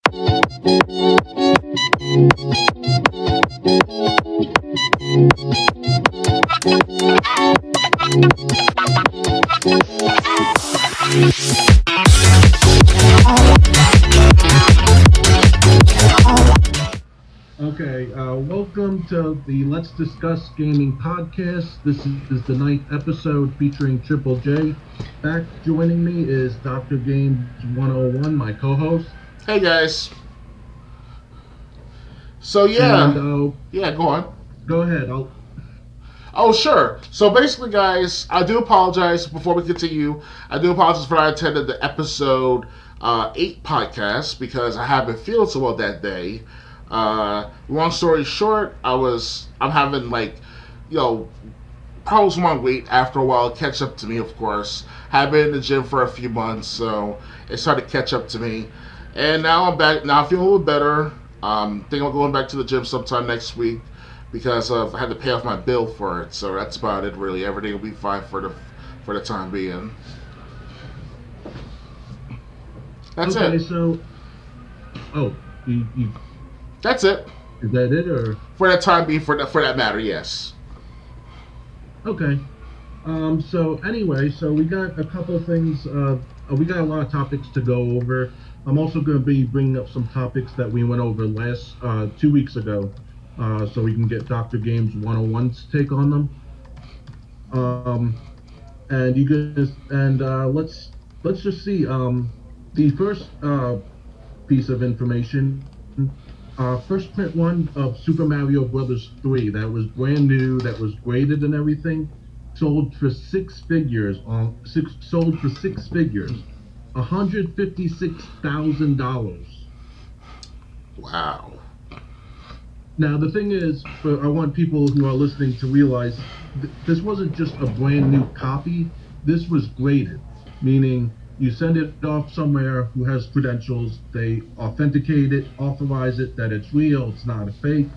Okay, welcome to the Let's Discuss Gaming podcast. This is the ninth episode featuring Triple J. Back joining me is Dr. Games 101, my co-host. Hey guys. So And yeah, go on. go ahead. Oh sure. So basically, guys, I do apologize before we continue. I do apologize for not attending the episode 8 podcast because I haven't feeling so well that day. Long story short, I'm having problems with my weight after a while. Catch up to me, of course. Have been in the gym for a few months, so it started to catch up to me. And now I'm back. Now I feel a little better. Think I'm going back to the gym sometime next week because I had to pay off my bill for it. So that's about it, really. Everything will be fine for the time being. That's okay, it. So, you That's it. is that it or? For that time being, for that matter, yes. Okay. So anyway, so we got a couple things. We got a lot of topics to go over. I'm also going to be bringing up some topics that we went over last 2 weeks ago, so we can get Dr. Games 101's take on them. And you guys, and let's just see. The first piece of information. First print one of Super Mario Brothers 3 that was brand new, that was graded and everything, sold for six figures, $156,000. Wow. Now the thing is, I want people who are listening to realize this wasn't just a brand new copy. This was graded, meaning you send it off somewhere who has credentials, they authenticate it, authorize it that it's real, it's not a fake,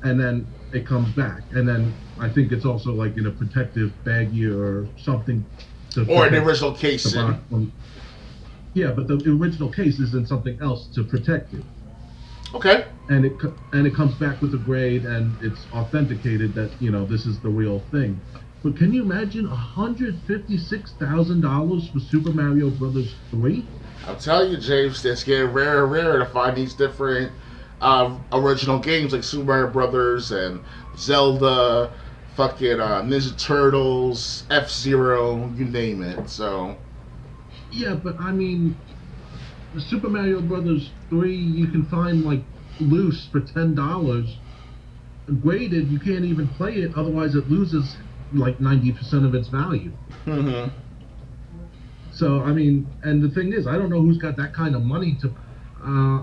and then it comes back. And then I think it's also like in a protective baggie or something. Or an original case. Yeah, but the original case is in something else to protect it. Okay. And it comes back with a grade, and it's authenticated that this is the real thing. But can you imagine $156,000 for Super Mario Brothers 3? I'll tell you, James, it's getting rarer and rarer to find these different original games like Super Mario Brothers and Zelda, fucking Ninja Turtles, F-Zero, you name it. So. Yeah, but I mean, the Super Mario Brothers 3 you can find like loose for $10. Graded, you can't even play it, otherwise it loses like 90% of its value. Mm-hmm. So I mean, and the thing is, I don't know who's got that kind of money to.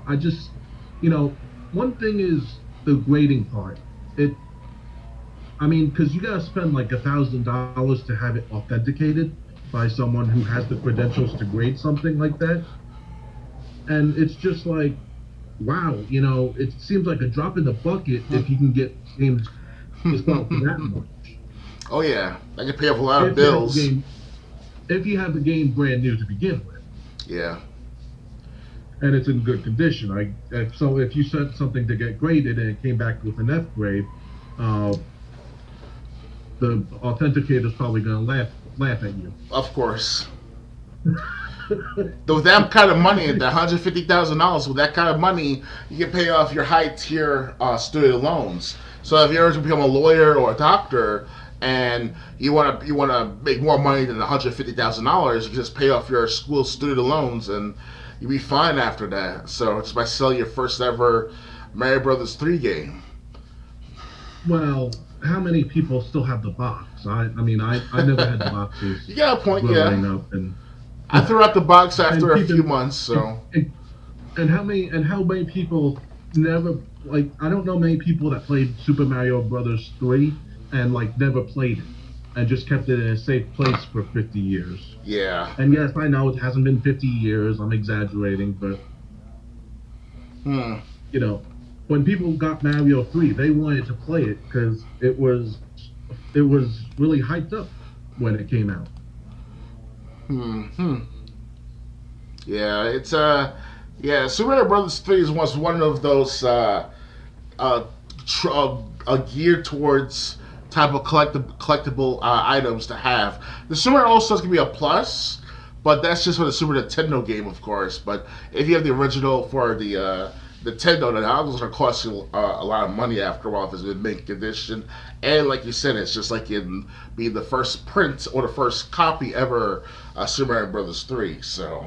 I just, one thing is the grading part. Because you gotta spend like $1,000 to have it authenticated by someone who has the credentials to grade something like that, and it's just like, wow, it seems like a drop in the bucket if you can get games discount for that much. Oh yeah, I can pay off a lot of bills. If you have the game brand new to begin with. Yeah. And it's in good condition. So if you sent something to get graded and it came back with an F grade, the authenticator's probably going to laugh at you. Of course. With that kind of money, that $150,000, with that kind of money, you can pay off your high-tier student loans. So if you're ever to become a lawyer or a doctor, and you want to make more money than $150,000, you can just pay off your school student loans, and you'll be fine after that. So it's by selling your first ever Mario Brothers 3 game. Well, how many people still have the box? I never had the boxes. You got a point, yeah. Up and I threw out the box after a few months, so. And how many people never, like, I don't know many people that played Super Mario Brothers 3 and like never played it and just kept it in a safe place for 50 years. Yeah. And yes, I know it hasn't been 50 years. I'm exaggerating, but when people got Mario 3, they wanted to play it because it was really hyped up when it came out. Yeah, it's Yeah, Super Mario Brothers 3 was one of those uh, geared towards type of collectible items to have. The Super Mario All Stars can be a plus, but that's just for the Super Nintendo game, of course. But if you have the original for the Nintendo, then it's going to cost you a lot of money after a while if it's in mint condition. And like you said, it's just like in being the first print or the first copy ever, Super Mario Brothers 3. So,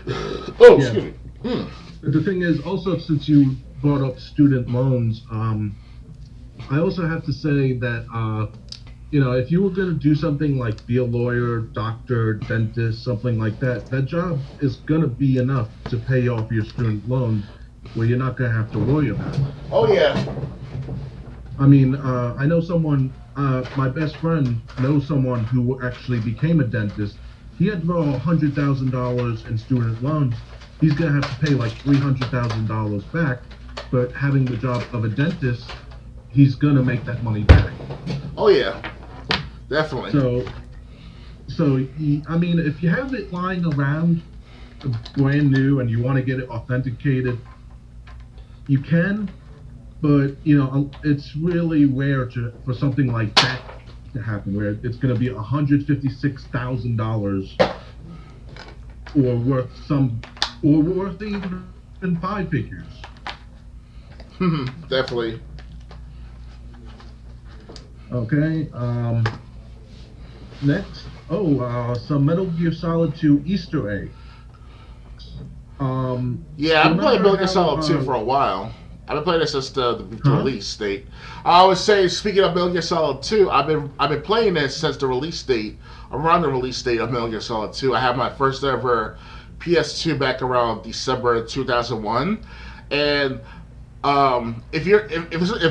oh, Yeah. excuse me. Hmm. The thing is, also since you brought up student loans, I also have to say that if you were going to do something like be a lawyer, doctor, dentist, something like that, that job is going to be enough to pay off your student loans, where you're not going to have to worry about it. Oh yeah. I mean, I know someone. My best friend knows someone who actually became a dentist. He had to borrow $100,000 in student loans. He's gonna have to pay like $300,000 back. But having the job of a dentist, he's gonna make that money back. Oh yeah. Definitely. I mean, if you have it lying around, brand new, and you want to get it authenticated, you can. But it's really rare for something like that to happen, where it's going to be $156,000, or worth even five figures. Definitely. Okay. Next, some Metal Gear Solid 2 Easter eggs. Yeah, I've been playing Remember Metal Gear how? Solid 2 for a while. I've been playing this since the Huh? release date. I would say, speaking of Metal Gear Solid 2, I've been playing this since the release date. Around the release date of Metal Gear Solid 2, I had my first ever PS2 back around December 2001, and if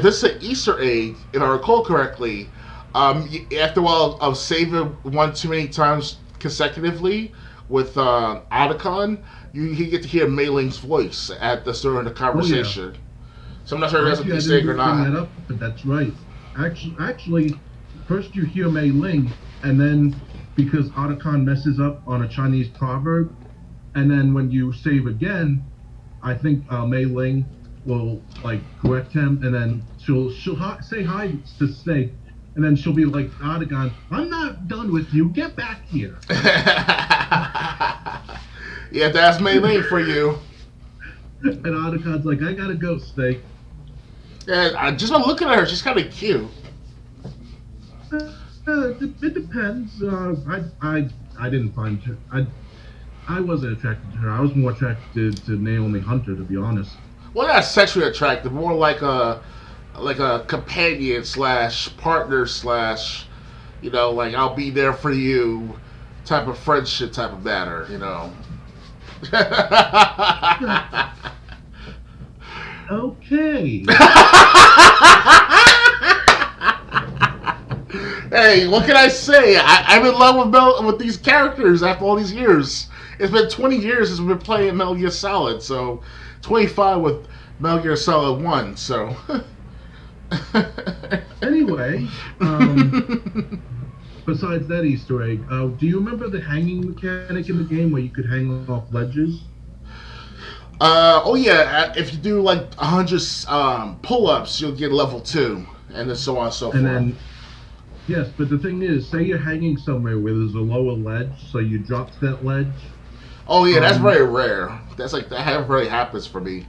this is an Easter egg, if I recall correctly, after a while of saving one too many times consecutively with Otacon, you get to hear Mei Ling's voice at the start of the Oh yeah. conversation. So I'm not sure if that's Actually, an I Easter egg or didn't bring not. that up, but that's right. Actually, first you hear Mei Ling, and then because Otacon messes up on a Chinese proverb, and then when you save again, I think Mei Ling will like correct him, and then say hi to Snake, and then she'll be like, Otacon, I'm not done with you. Get back here. Yeah, that's Mei Ling for you. And Otacon's like, I gotta go, Snake. Yeah, just by looking at her, she's kind of cute. It depends. I didn't find her. I wasn't attracted to her. I was more attracted to Naomi Hunter, to be honest. Well, not sexually attractive, more like a companion slash partner slash, like I'll be there for you type of friendship type of matter, Okay. Hey, what can I say? I'm in love with these characters after all these years. It's been 20 years since we've been playing Metal Gear Solid, so 25 with Metal Gear Solid 1, so. Anyway, besides that Easter egg, do you remember the hanging mechanic in the game where you could hang off ledges? Oh yeah, if you do like 100 pull-ups, you'll get level 2, and then so on and so And forth. then, yes, but the thing is, say you're hanging somewhere where there's a lower ledge, so you drop that ledge. Oh yeah, that's Um, very rare. That really happens for me.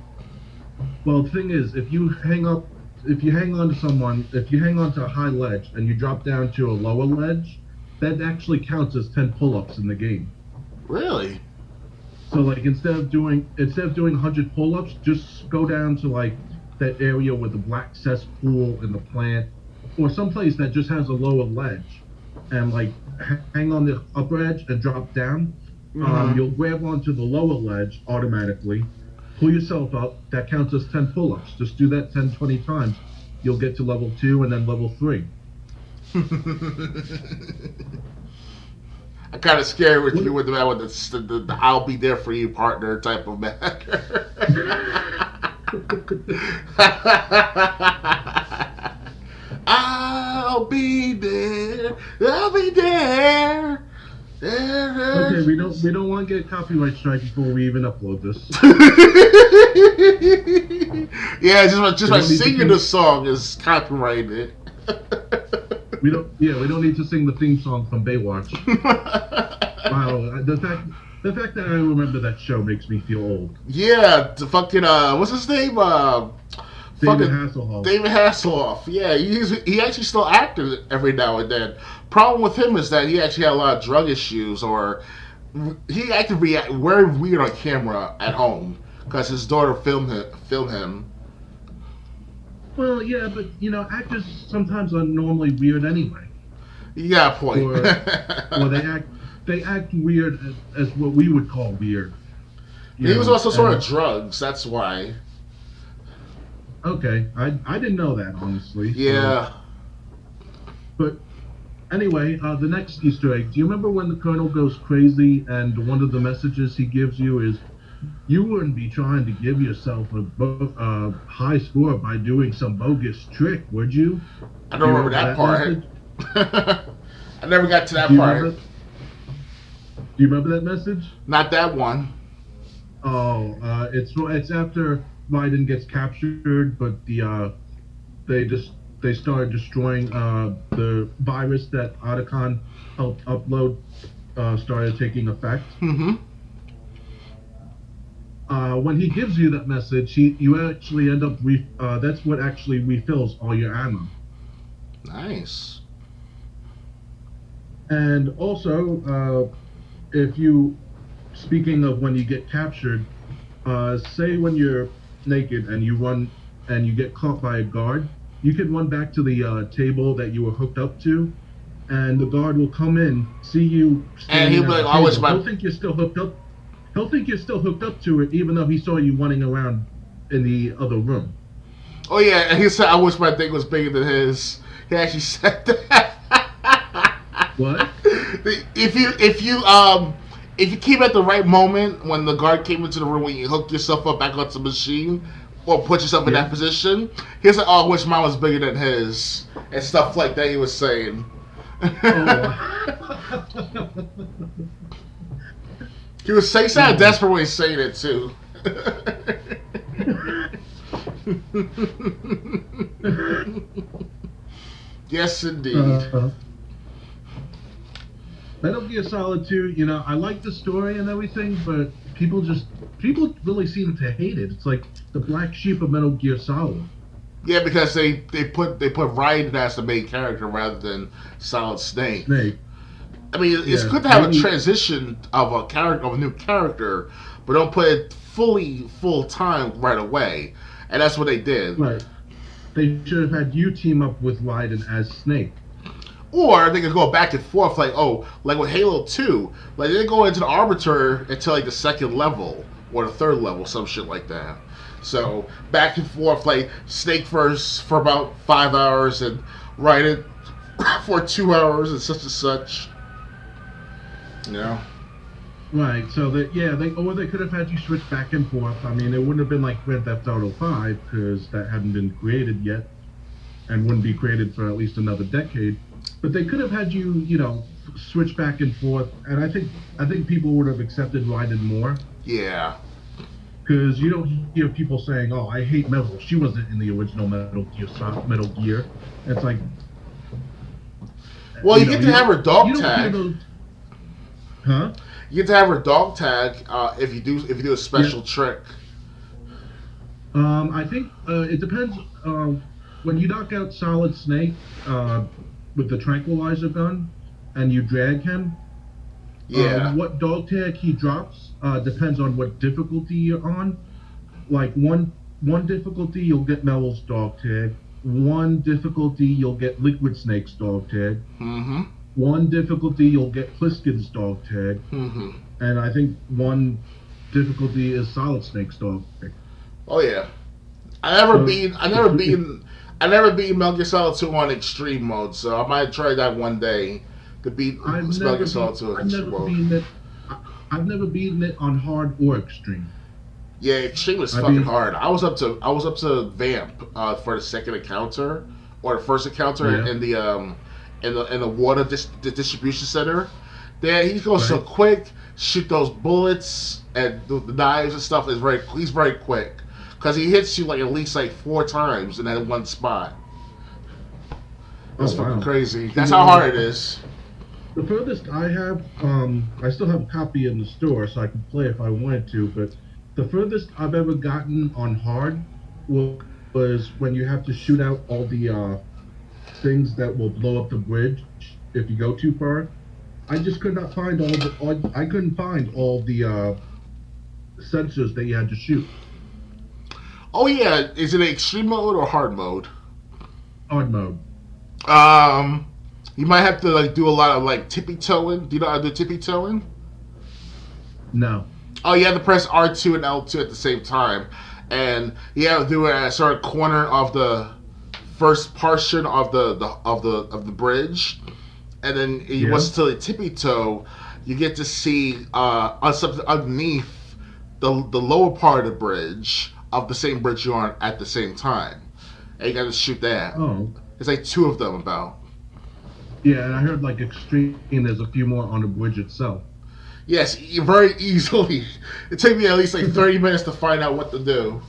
Well, the thing is, if you hang on to a high ledge and you drop down to a lower ledge, that actually counts as 10 pull-ups in the game. Really? So like instead of doing 100 pull-ups, just go down to like that area with the black cesspool and the plant, or someplace that just has a lower ledge, and like hang on the upper edge and drop down. Mm-hmm. You'll grab onto the lower ledge automatically, pull yourself up. That counts as 10 pull-ups. Just do that 10, 20 times. You'll get to level 2 and then level 3. I'm kind of scared with What? you with the "I'll be there for you" partner type of matter. I'll be there. I'll be there. Okay, we don't want to get a copyright strike before we even upload this. Yeah, just We by don't need to singing sing. the song is copyrighted. We don't. Yeah, we don't need to sing the theme song from Baywatch. Wow, the fact that I remember that show makes me feel old. Yeah, the fucking what's his name? David Fucking Hasselhoff. David Hasselhoff. Yeah, he actually still acted every now and then. Problem with him is that he actually had a lot of drug issues, or he acted very weird on camera at home because his daughter filmed him. Well, yeah, but actors sometimes are normally weird anyway, You got a point. or or they act weird as what we would call weird. He was also sort of And drugs. That's why. okay, I didn't know that honestly. So, Yeah. but anyway, the next Easter egg. Do you remember when the Colonel goes crazy and one of the messages he gives you is, "You wouldn't be trying to give yourself a high score by doing some bogus trick, would you?" I Do don't you remember remember that that part. message? I never got to that Do you part. remember? Do you remember that message? Not that one. Oh, it's after Biden gets captured, but they just they started destroying the virus that Otacon helped upload started taking effect. Mm-hmm. When he gives you that message, you actually end up that's what actually refills all your ammo. Nice. And also, if you speaking of when you get captured, say when you're naked and you run and you get caught by a guard, you can run back to the table that you were hooked up to, and the guard will come in, see you And standing he'll be at like, the "Oh, it's table. my." He'll think you're still hooked up. He'll think you're still hooked up to it, even though he saw you running around in the other room. Oh yeah, and he said, "I wish my thing was bigger than his." He actually said that. What? If you came at the right moment when the guard came into the room, when you hooked yourself up back onto the machine or put yourself in that Yeah. position, he said, "Oh, I wish mine was bigger than his," and stuff like that. He was saying. Oh. He sounded desperate when he was saying it too. Yes, indeed. Metal Gear Solid 2, I like the story and everything, but people really seem to hate it. It's like the black sheep of Metal Gear Solid. Yeah, because they put Ryan as the main character rather than Solid Snake. Snake. I mean, it's Yeah, good to have a maybe. transition of a new character, but don't put it full time right away. And that's what they did. Right. They should have had you team up with Raiden as Snake. Or they could go back and forth, like with Halo 2. Like, they didn't go into the Arbiter until, like, the second level, or the third level, some shit like that. So, back and forth, like, Snake first for about 5 hours, and Raiden for 2 hours, and such. You know? Right. So they could have had you switch back and forth. I mean, it wouldn't have been like Grand Theft Auto 5 because that hadn't been created yet, and wouldn't be created for at least another decade. But they could have had you, switch back and forth, and I think people would have accepted Raiden more Yeah. because you don't hear people saying, "Oh, I hate Metal. She wasn't in the original Metal Gear." It's like, Well, you get to have her dog you don't hear tag. those, huh? You get to have her dog tag if you do a special trick. I think it depends. When you knock out Solid Snake with the tranquilizer gun and you drag him, Yeah. what dog tag he drops depends on what difficulty you're on. Like one difficulty you'll get Mel's dog tag. One difficulty you'll get Liquid Snake's dog tag. Mm-hmm. One difficulty you'll get Pliskin's dog tag, Mm-hmm. and I think one difficulty is Solid Snake's dog tag. Oh yeah. So I never beat Metal Gear Solid 2 on extreme mode, so I might try that one day to beat Metal Gear Solid 2 on extreme mode. I've never beaten it on hard or extreme. Yeah, extreme was fucking hard. I was up to Vamp for the second encounter or the first encounter Yeah. in the water the distribution center, He goes so right? quick, shoot those bullets and the knives and stuff is very. He's very quick because he hits you like at least like 4 times in that one spot. Oh It's fucking wow. crazy. That's how The hard it is. the furthest I have, I still have a copy in the store, so I can play if I wanted to. But the furthest I've ever gotten on hard was when you have to shoot out all the things that will blow up the bridge if you go too far. I just could not find I couldn't find all the sensors that you had to shoot. Oh yeah, is it extreme mode or hard mode? Hard mode. Um, you might have to like do a lot of like tippy toeing. Do you know how to do tippy toeing? No. Oh, you have to press R2 and L2 at the same time, and you have to do it at a certain corner of the first portion of the bridge, and then Yeah. once until the tippy toe, you get to see underneath the lower part of the bridge of the same bridge you're on at the same time, and you got to shoot that. Oh. There's like two of them about. Yeah, and I heard like extreme. There's a few more on the bridge itself. Yes, very easily. It took me at least like 30 minutes to find out what to do.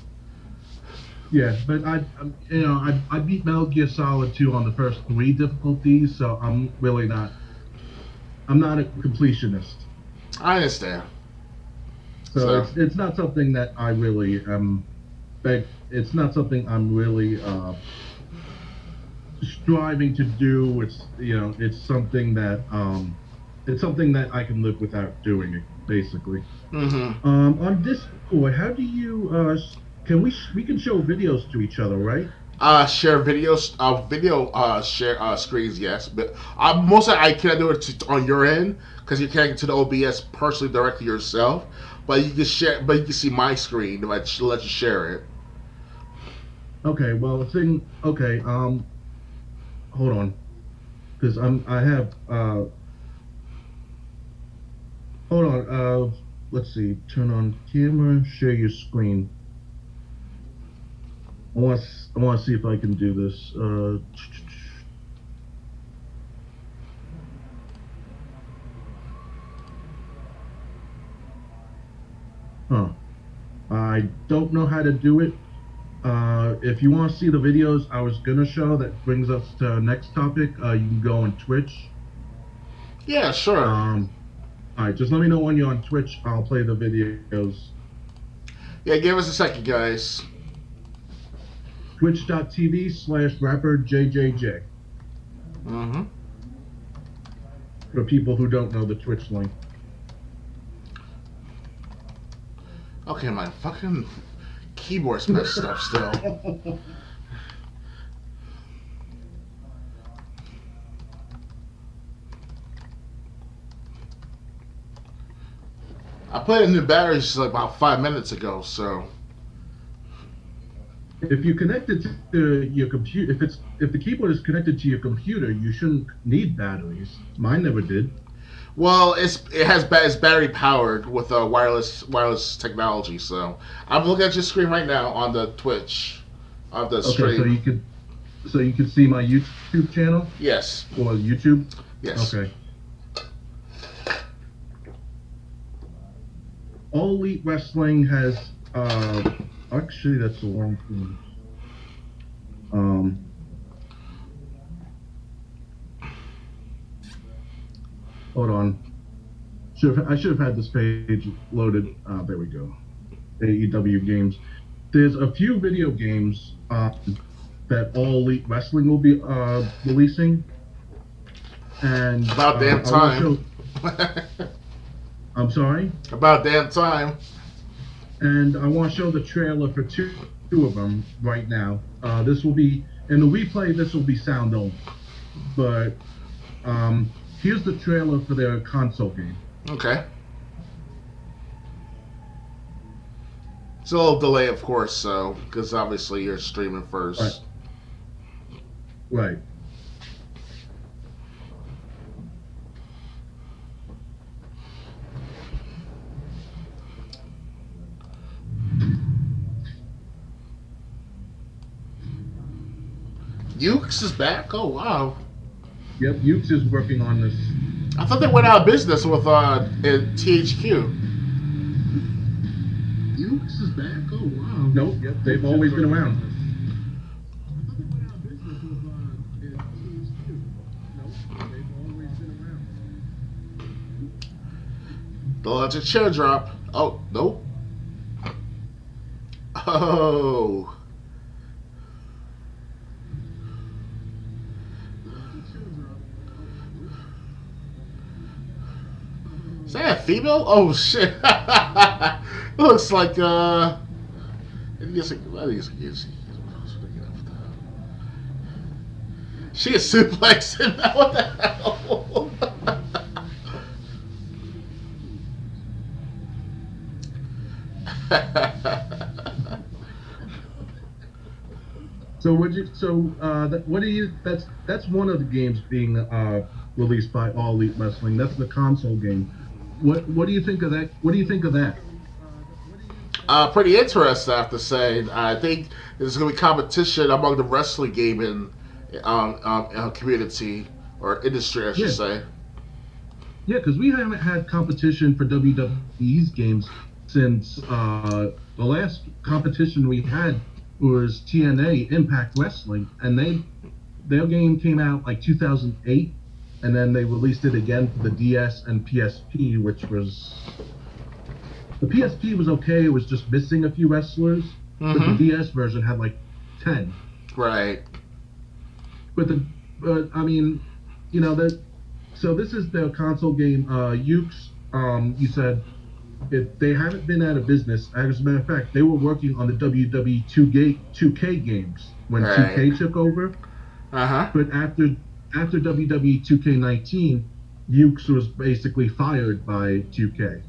Yeah, but I beat Metal Gear Solid 2 on the first three difficulties, so I'm not a completionist. I understand. So So, it's not something that I really it's not something I'm really striving to do. It's something that I can live without doing it, basically. hmm On Discord, how do you we can show videos to each other, right? share videos, video share screens, yes, but mostly I can't do it on your end because you can't get to the OBS personally directly yourself. But you can share, but you can see my screen if I let you share it. Okay, well, okay, hold on, because I have, hold on, let's see, turn on camera, share your screen. I want to see if I can do this. Huh. I don't know how to do it. If you want to see the videos I was gonna show, that brings us to our next topic. You can go on Twitch. Yeah, sure. All right, just let me know when you're on Twitch. I'll play the videos. Yeah, give us a second, guys. Twitch.tv/rapper JJJ hmm for people who don't know the Twitch link. Okay, my fucking keyboard's messed up still. I put in new batteries just like about 5 minutes ago, so If you connect it to your computer, if the keyboard is connected to your computer, you shouldn't need batteries. Mine never did. well, it's battery powered with a wireless technology. So I'm looking at your screen right now on the Twitch, on the Okay, stream. so you could see my YouTube channel Yes, or YouTube. yes. Okay. All Elite Wrestling has actually that's the wrong thing. Um, hold on. I should have had this page loaded. There we go. AEW games. There's a few video games that All Elite Wrestling will be releasing, and About damn I want time. to show. I'm sorry, About damn time. and I want to show the trailer for two of them right now. This will be in the replay. This will be sound only, but here's the trailer for their console game. Okay. It's a little delay, of course, so because obviously you're streaming first. Right. Ukes is back. Oh wow. Yep. Ukes is working on this. I thought they went out of business with THQ. Ukes is back. Oh wow. Nope. Yep. They've always been around. I thought they went out of business with THQ. Nope. They've always been around. The Legend Chair Drop. Oh, nope. Oh. Is that a female? Oh, shit. It looks like, I think it's she is suplexing. What the hell? So would you? So what do you? That's one of the games being released by All Elite Wrestling. That's the console game. What do you think of that? What do you think of that? Pretty interesting, I have to say. I think there's going to be competition among the wrestling gaming community or industry, I should Yeah, say. yeah, because we haven't had competition for WWE's games since the last competition we had was TNA Impact Wrestling, and their game came out like 2008, and then they released it again for the DS and PSP, which was the PSP was okay. It was just missing a few wrestlers, but the Mm-hmm. DS version had like 10. Right. But I mean, that. So this is the console game. Ukes. You said they haven't been out of business. As a matter of fact, they were working on the WWE 2K games when Right. 2K took over. Uh huh. But after WWE 2K19, Ukes was basically fired by 2K,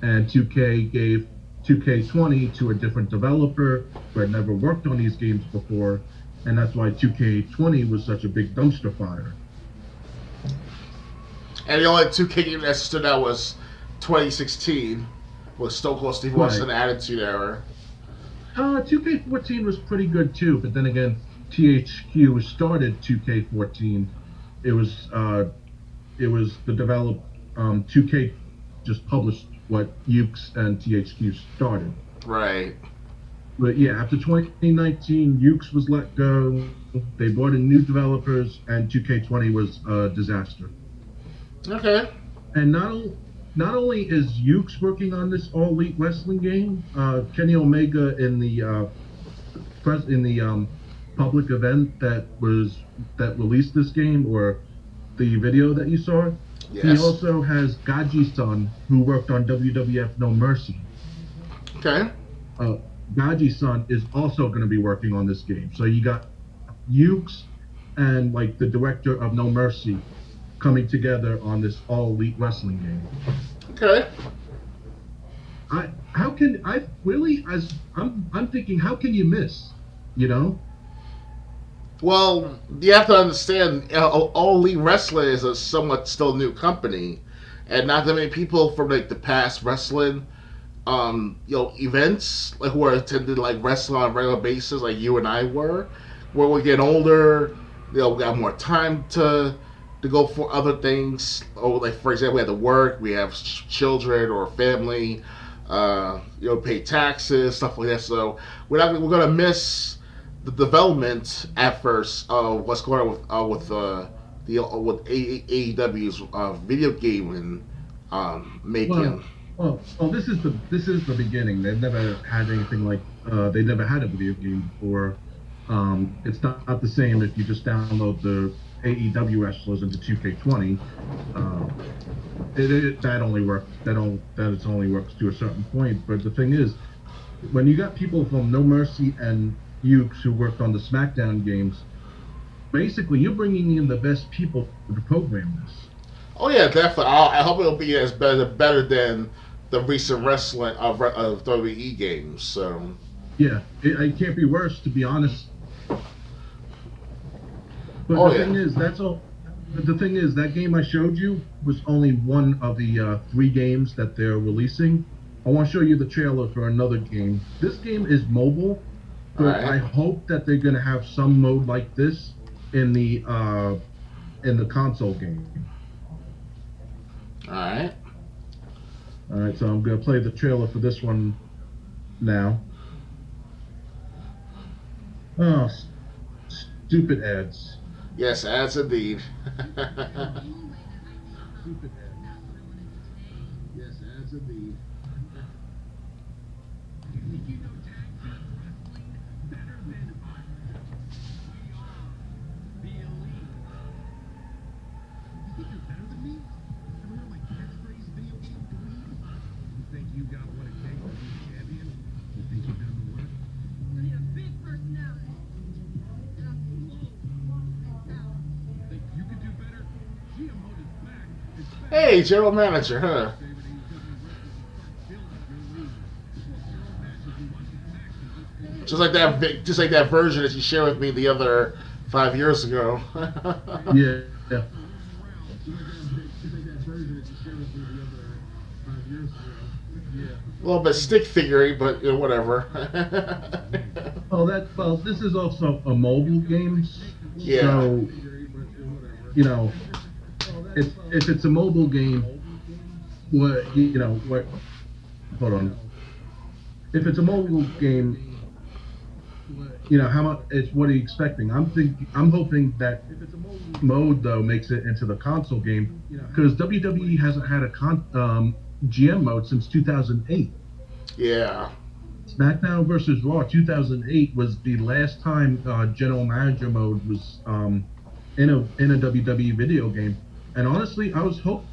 and 2K gave 2K20 to a different developer who had never worked on these games before, and that's why 2K20 was such a big dumpster fire. And the only 2K game that stood out was 2016 with Stone Cold Steve Right. Austin Attitude Era. 2K14 was pretty good too, but then again, THQ started 2K14. It was the develop 2K just published what Ukes and THQ started. Right. But yeah, after 2019, Ukes was let go. They brought in new developers, and 2K20 was a disaster. Okay. And not only is Ukes working on this All Elite Wrestling game, Kenny Omega in the public event that released this game, or the video that you saw, he Yes. also has Gaji-san, who worked on WWF No Mercy. Okay. Uh, Gaji-san is also going to be working on this game. So you got Ukes and like the director of No Mercy coming together on this All Elite Wrestling game. Okay. How can I really, as I'm thinking, how can you miss? You know? Well, you have to understand, All Elite Wrestling is a somewhat still new company, and not that many people from like the past wrestling, events like who are attended like wrestling on a regular basis, like you and I were. Where we get older, we got more time to go for other things. Oh, like for example, we have to work, we have children or family, pay taxes, stuff like that. So we're gonna miss the development at first of what's going on with AEW's video game and Well, making. this is the beginning. They've never had anything like they never had a video game before. It's not the same if you just download the AEW wrestlers into 2K20. Uh, that only works. That it only works to a certain point. But the thing is, when you got people from No Mercy and Ukes who worked on the SmackDown games, basically you're bringing in the best people to program this. Oh yeah, definitely. I hope it'll be as better than the recent wrestling of WWE games. So Yeah, it can't be worse, to be honest. But oh the yeah. thing is, that's all. The thing is, that game I showed you was only one of the three games that they're releasing. I want to show you the trailer for another game. This game is mobile, All but I right. hope that they're going to have some mode like this in the console game. All right. All right, so I'm gonna play the trailer for this one now. Oh, stupid ads. Yes, ads indeed. Stupid ads. Yes, ads indeed. Hey, general manager, huh? Just like that version that you shared with me the other 5 years ago. Yeah. Yeah. A little bit stick figurey, but whatever. Well, this is also a mobile game, Yeah. so you know, if it's a mobile game, what? Hold on. If it's a mobile game, how much? It's what are you expecting? I'm hoping that mode though makes it into the console game because WWE hasn't had a GM mode since 2008. Yeah. SmackDown versus Raw 2008 was the last time General Manager mode was in a WWE video game. And honestly, I was so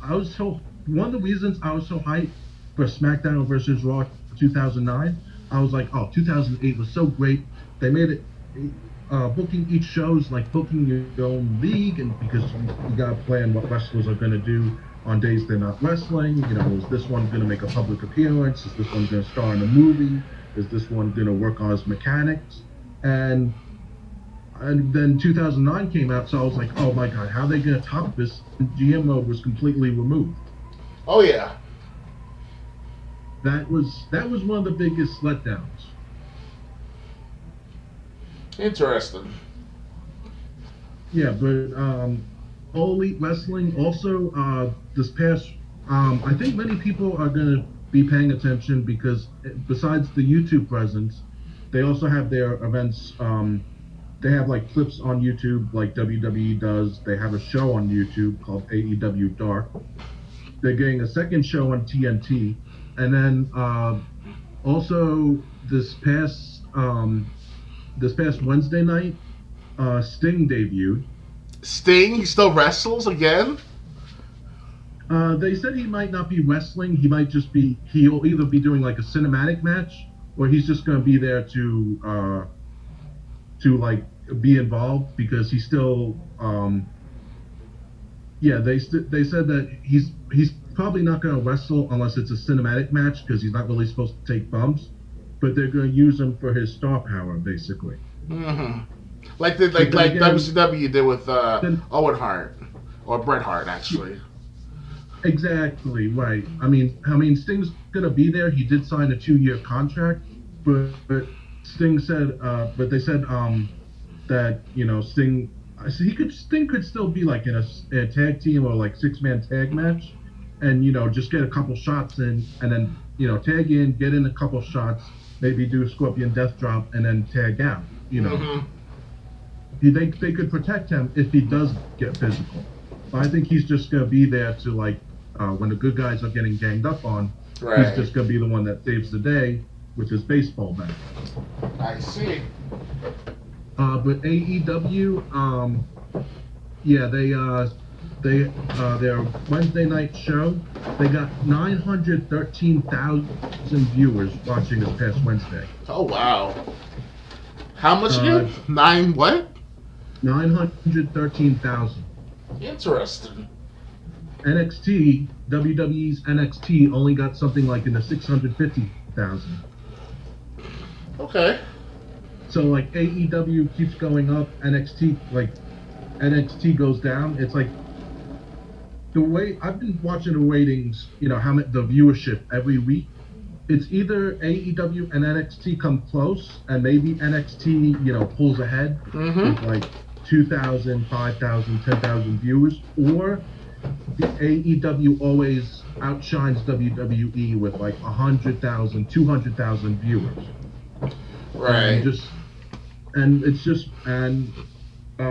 one of the reasons I was so hyped for SmackDown versus Raw 2009. I was like, oh, 2008 was so great. They made it booking each show's like booking your own league, and because you got to plan what wrestlers are going to do on days they're not wrestling. Is this one going to make a public appearance? Is this one going to star in a movie? Is this one going to work on his mechanics? And then 2009 came out, so I was like, oh my god, how are they going to top this? GM mode was completely removed. Oh yeah. That was one of the biggest letdowns. Interesting. Yeah, but All Elite Wrestling also this past I think many people are going to be paying attention because besides the YouTube presence, they also have their events. They have like clips on YouTube like WWE does. They have a show on YouTube called AEW Dark. They're getting a second show on TNT, and then also this past Wednesday night, Sting debuted. Sting, he still wrestles again? They said he might not be wrestling. He'll either be doing like a cinematic match, or he's just going to be there to like be involved because he's still. Yeah, they said that he's probably not going to wrestle unless it's a cinematic match because he's not really supposed to take bumps, but they're going to use him for his star power basically. Mm-hmm. Like WCW did with Owen Hart or Bret Hart actually. Exactly right. I mean, Sting's gonna be there. He did sign a 2-year contract, but Sting said, but they said that Sting could still be like in a tag team or like 6-man tag match, and just get a couple shots in, and then tag in, get in a couple shots, maybe do a Scorpion Death Drop, and then tag out. Mm-hmm. They could protect him if he does get physical. But I think he's just gonna be there to like. When the good guys are getting ganged up on, right. He's just going to be the one that saves the day with his baseball bat. I see. But AEW, yeah, their Wednesday night show, they got 913,000 viewers watching this past Wednesday. Oh wow! How much again? 9 what? 913,000. Interesting. WWE's NXT only got something like in the 650,000. Okay. So like AEW keeps going up, NXT goes down. It's like the way I've been watching the ratings, how the viewership every week. It's either AEW and NXT come close, and maybe NXT pulls ahead with like 2,000, 5,000, 10,000 viewers, or the AEW always outshines WWE with like 100,000, 200,000 viewers, and Right. just and it's just and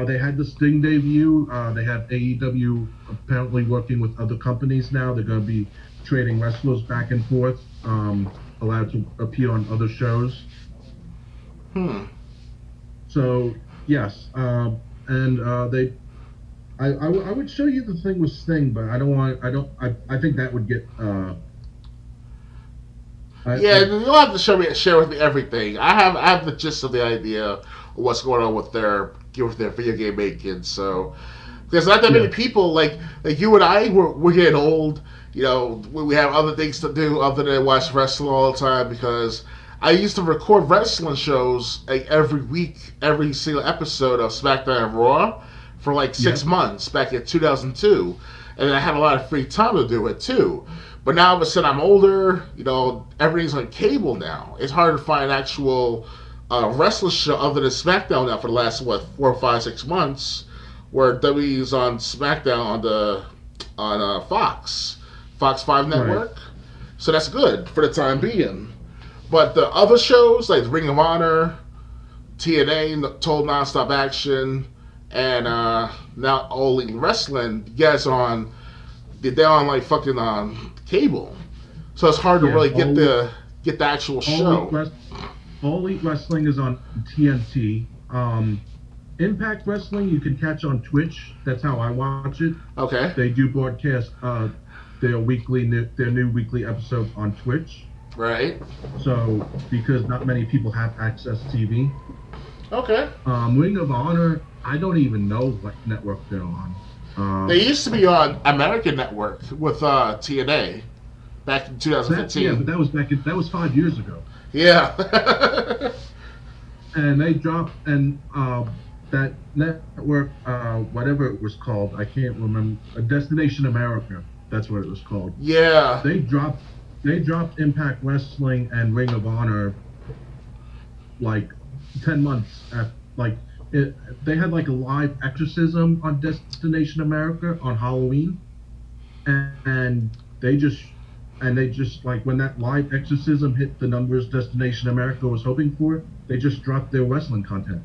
they had the Sting debut. They have AEW apparently working with other companies now. They're going to be trading wrestlers back and forth, allowed to appear on other shows. Hmm. So yes, and they. I would show you the thing with Sting, but I don't want. I don't. I think that would get. Yeah, you don't have to share with me everything. I have the gist of the idea of what's going on with their video game making. So there's not that many Yeah. people like you and I. We're getting old. You know, we have other things to do other than watch wrestling all the time because I used to record wrestling shows like every week, every single episode of SmackDown and Raw for like six Yes. months back in 2002, and I had a lot of free time to do it too. But now all of a sudden I'm older. You know, everything's on cable now. It's hard to find actual wrestling show other than SmackDown now for the last 4, 5, 6 months, where W's on SmackDown on Fox 5 Right. network. So that's good for the time being. But the other shows like Ring of Honor, TNA, Total Nonstop Action, and now All Elite Wrestling, you guys are on they're on like fucking cable, so it's hard to Yeah. really get the actual All elite show. rest, All Elite Wrestling is on TNT. Impact Wrestling you can catch on Twitch. That's how I watch it. Okay, They do broadcast their new weekly episodes on Twitch. right. So because not many people have access TV. Okay, Ring of Honor, I don't even know what network they're on. they used to be on American Network with TNA back in But 2015. that was 5 years ago, Yeah. and they dropped and that network, whatever it was called, I can't remember. Destination America, that's what it was called. Yeah. They dropped they dropped Impact Wrestling and Ring of Honor like 10 months after like it, they had like a live exorcism on Destination America on Halloween, and they just like when that live exorcism hit the numbers Destination America was hoping for, they just dropped their wrestling content.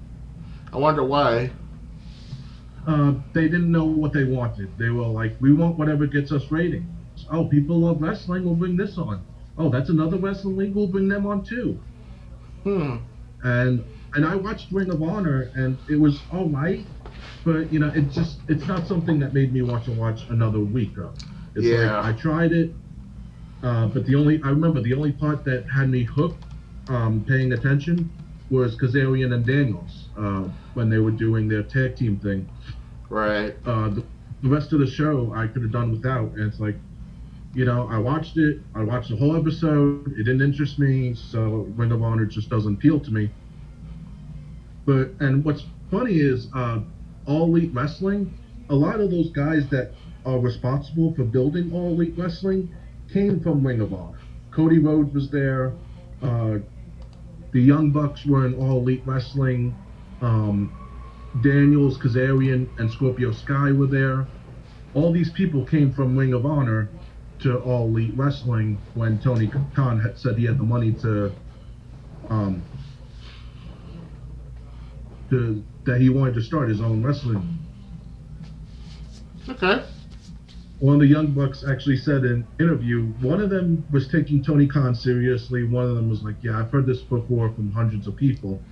I wonder why. They didn't know what they wanted. They were like, we want whatever gets us ratings. Oh, people love wrestling, we'll bring this on. Oh, that's another wrestling league, we'll bring them on too. Hmm. and and I watched Ring of Honor, and it was all right, but it's not something that made me want to watch another week of. It's like Yeah. I tried it, but I remember the only part that had me hooked, paying attention, was Kazarian and Daniels when they were doing their tag team thing. Right. The rest of the show I could have done without, and it's like I watched it. I watched the whole episode. It didn't interest me, so Ring of Honor just doesn't appeal to me. And what's funny is All Elite Wrestling. A lot of those guys that are responsible for building All Elite Wrestling came from Ring of Honor. Cody Rhodes was there. Uh, the Young Bucks were in All Elite Wrestling. Um, Daniels, Kazarian, and Scorpio Sky were there. All these people came from Ring of Honor to All Elite Wrestling when Tony Khan had said he had the money um, that he wanted to start his own wrestling. Okay. One of the Young Bucks actually said in an interview, one of them was taking Tony Khan seriously. One of them was like, "Yeah, I've heard this before from hundreds of people."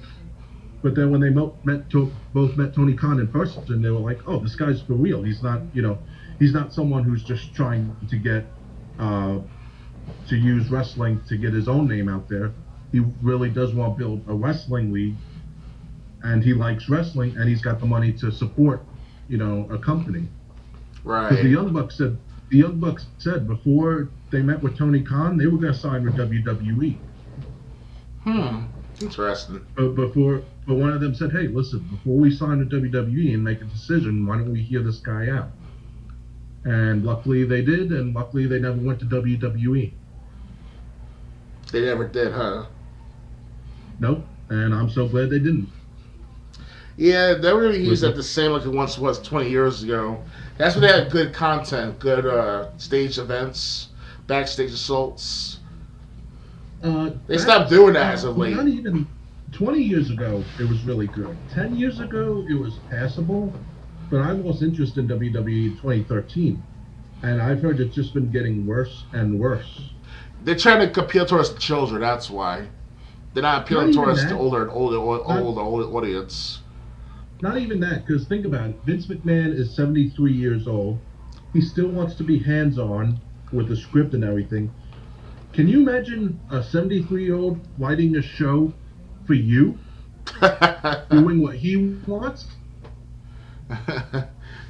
But then when they both met Tony Khan in person, they were like, "Oh, this guy's for real. He's not someone who's just trying to get to use wrestling to get his own name out there. He really does want to build a wrestling league, and he likes wrestling, and he's got the money to support, a company." Because Right. the Young Bucks said before they met with Tony Khan, they were going to sign with WWE. Hmm. Interesting. But one of them said, "Hey, listen, before we sign with WWE and make a decision, why don't we hear this guy out?" And luckily they did, and luckily they never went to WWE. They never did, huh? Nope. And I'm so glad they didn't. Yeah, WWE's with at the same like it once was 20 years ago. That's when they had good content, good stage events, backstage assaults. They stopped doing that as of not late. even 20 years ago, it was really good. 10 years ago, it was passable, but I lost interest in WWE in 2013, and I've heard it's just been getting worse and worse. They're trying to appeal towards the children. That's why they're not Not appealing even towards the that. Not older audience. not even that, because think about it. Vince McMahon is 73 years old. He still wants to be hands-on with the script and everything. Can you imagine a 73-year-old writing a show for you, doing what he wants?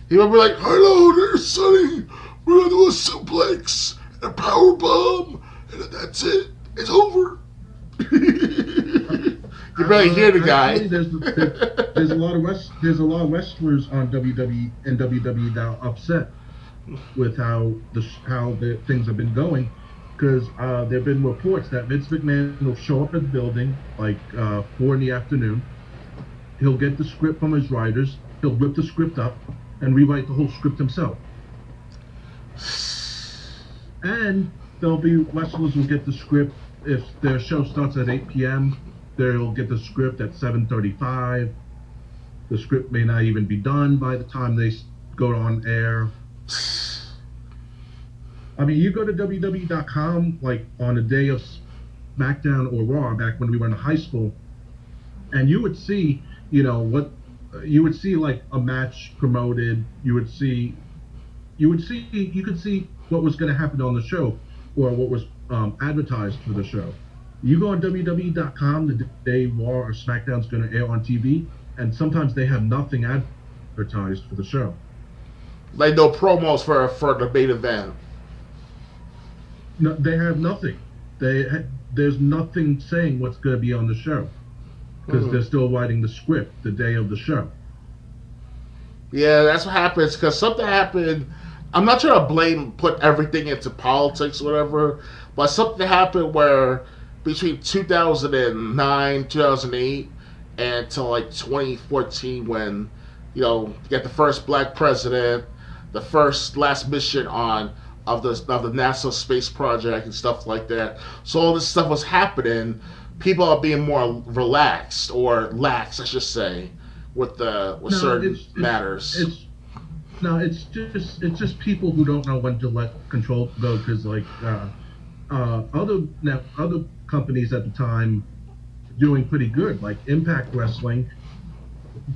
He would be like, "Hello there, Sonny. We're gonna do a suplex and a power bomb, and then that's it. It's over." You barely hear the guy. Actually, there's a lot of wrestlers on WWE and WWE now upset with how the things have been going, because there have been reports that Vince McMahon will show up at the building like 4 in the afternoon. He'll get the script from his writers. He'll rip the script up and rewrite the whole script himself. And there'll be wrestlers who get the script if their show starts at 8 p.m. They'll get the script at 7:35. The script may not even be done by the time they go on air. I mean, you go to WWE.com like on a day of SmackDown or Raw back when we were in high school, and you would see, what you would see like a match promoted. You could see what was going to happen on the show or what was advertised for the show. You go on WWE.com the day Raw or SmackDown's going to air on TV, and sometimes they have nothing advertised for the show. Like no promos for the main event. No, they have nothing. There's nothing saying what's going to be on the show because they're still writing the script the day of the show. Yeah, that's what happens because something happened. I'm not trying to put everything into politics or whatever, but something happened where between 2009, 2008, and till like 2014 when, you get the first black president, the first last mission of the NASA space project and stuff like that. So all this stuff was happening. People are being more relaxed or lax, I should say, with No, certain matters. it's just people who don't know when to let control go because like other companies at the time doing pretty good like Impact Wrestling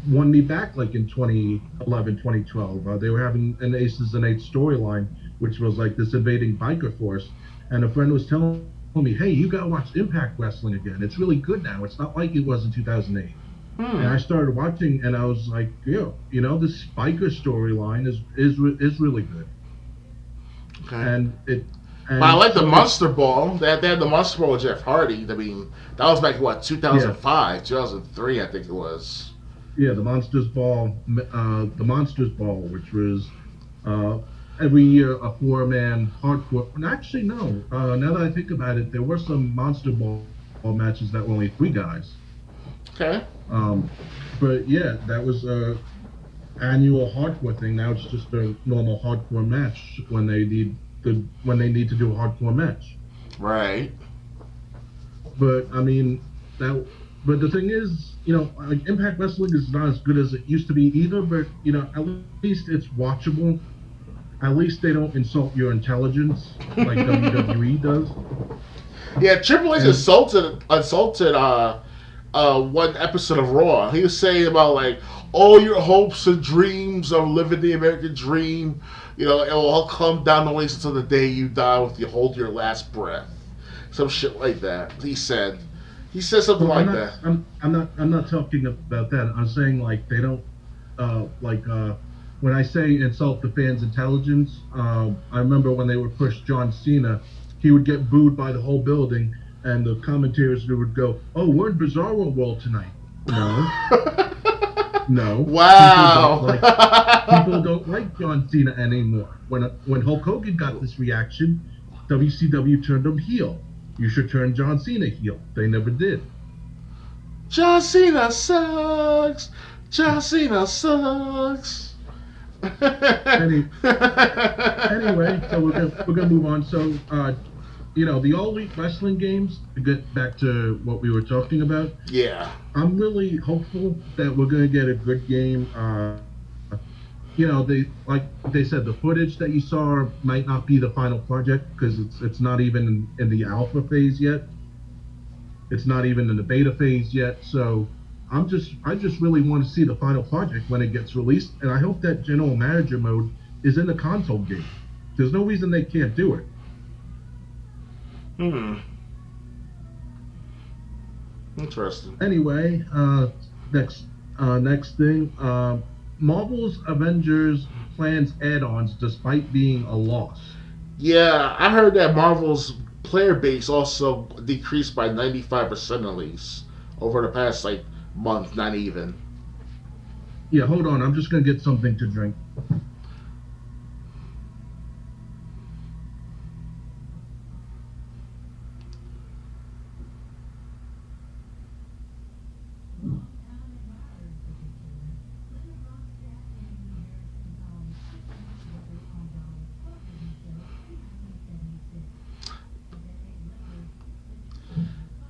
won me back like in 2011 2012. They were having an Aces and Eights storyline which was like this invading biker force, and a friend was telling me, hey, you gotta watch Impact Wrestling again, it's really good now, it's not like it was in 2008. And I started watching, and I was like, this biker storyline is really good. Okay. And it. But I And like the so Monster Ball. They had the Monster Ball with Jeff Hardy. I mean, that was back in what, yeah, 2005, 2003, I think it was. yeah, the Monsters Ball, which was uh, every year a 4-man hardcore. And actually, no. Now that I think about it, there were some Monster Ball matches that were only 3 guys. Okay. Um, but yeah, that was a annual hardcore thing. Now it's just a normal hardcore match when they need to do a hardcore match. Right. But I mean that. But the thing is, like Impact Wrestling is not as good as it used to be either. But at least it's watchable. At least they don't insult your intelligence like WWE does. Yeah, Triple H And insulted one episode of Raw. He was saying about like all your hopes and dreams of living the American dream, it will all come down the least until the day you die with you hold your last breath. Some shit like that. He said. He said something well, like that. I'm not talking about that. I'm saying like they don't when I say insult the fans' intelligence. I remember when they would push John Cena, he would get booed by the whole building, and the commentators would go, "Oh, we're in Bizarro World tonight." No, no. Wow. People don't like John Cena anymore. When Hulk Hogan got this reaction, WCW turned him heel. You should turn John Cena heel. They never did. John Cena sucks. John Cena sucks. Any anyway, so we're gonna move on. So the All Elite Wrestling games. To get back to what we were talking about, Yeah. I'm really hopeful that we're gonna get a good game. They like they said, the footage that you saw might not be the final project because it's not even in the alpha phase yet. It's not even in the beta phase yet. So I just really want to see the final project when it gets released, and I hope that general manager mode is in the console game. There's no reason they can't do it. Hmm. Interesting. Anyway, next next thing, Marvel's Avengers plans add-ons despite being a loss. Yeah, I heard that Marvel's player base also decreased by 95% at least over the past like month, not even. Yeah, hold on. I'm just gonna get something to drink.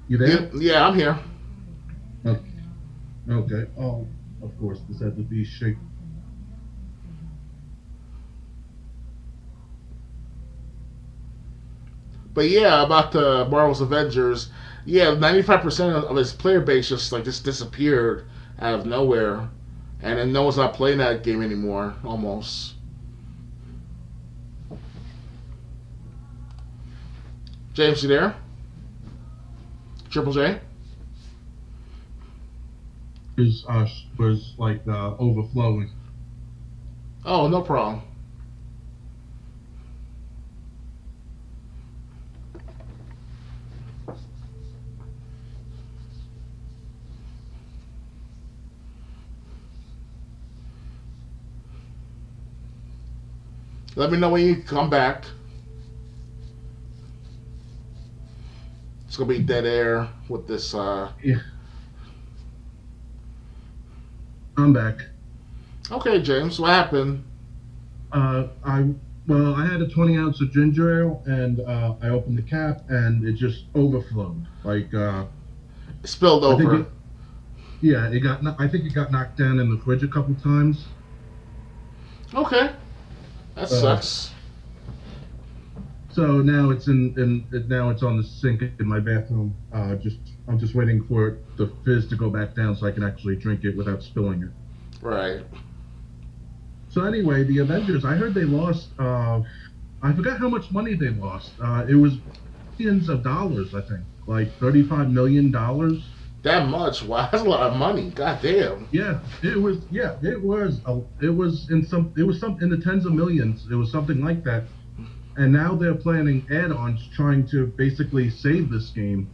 You Yeah, there? yeah, I'm here. Okay. Okay. Oh, of course, this had to be shake. But yeah, about the Marvel's Avengers, yeah, 95% of his player base just disappeared out of nowhere, and then no one's not playing that game anymore. Almost. James, you there? Triple J? Was like overflowing. Oh, no problem. Let me know when you come back. It's gonna be dead air with this. Yeah, I'm back. Okay, James, what happened? I well, I had a 20 ounce of ginger ale, and I opened the cap, and it just overflowed. Like It spilled I think over. it, yeah, I think it got knocked down in the fridge a couple times. Okay, that Uh, sucks. so now now it's on the sink in my bathroom. I'm just waiting for the fizz to go back down so I can actually drink it without spilling it. Right. So anyway, the Avengers. I heard they lost. I forgot how much money they lost. It was billions of dollars. I think like $35 million. That much? Wow, that's a lot of money. God damn. Yeah, it was. Yeah, it was. It was in some. It was some in the tens of millions. It was something like that. And now they're planning add-ons, trying to basically save this game.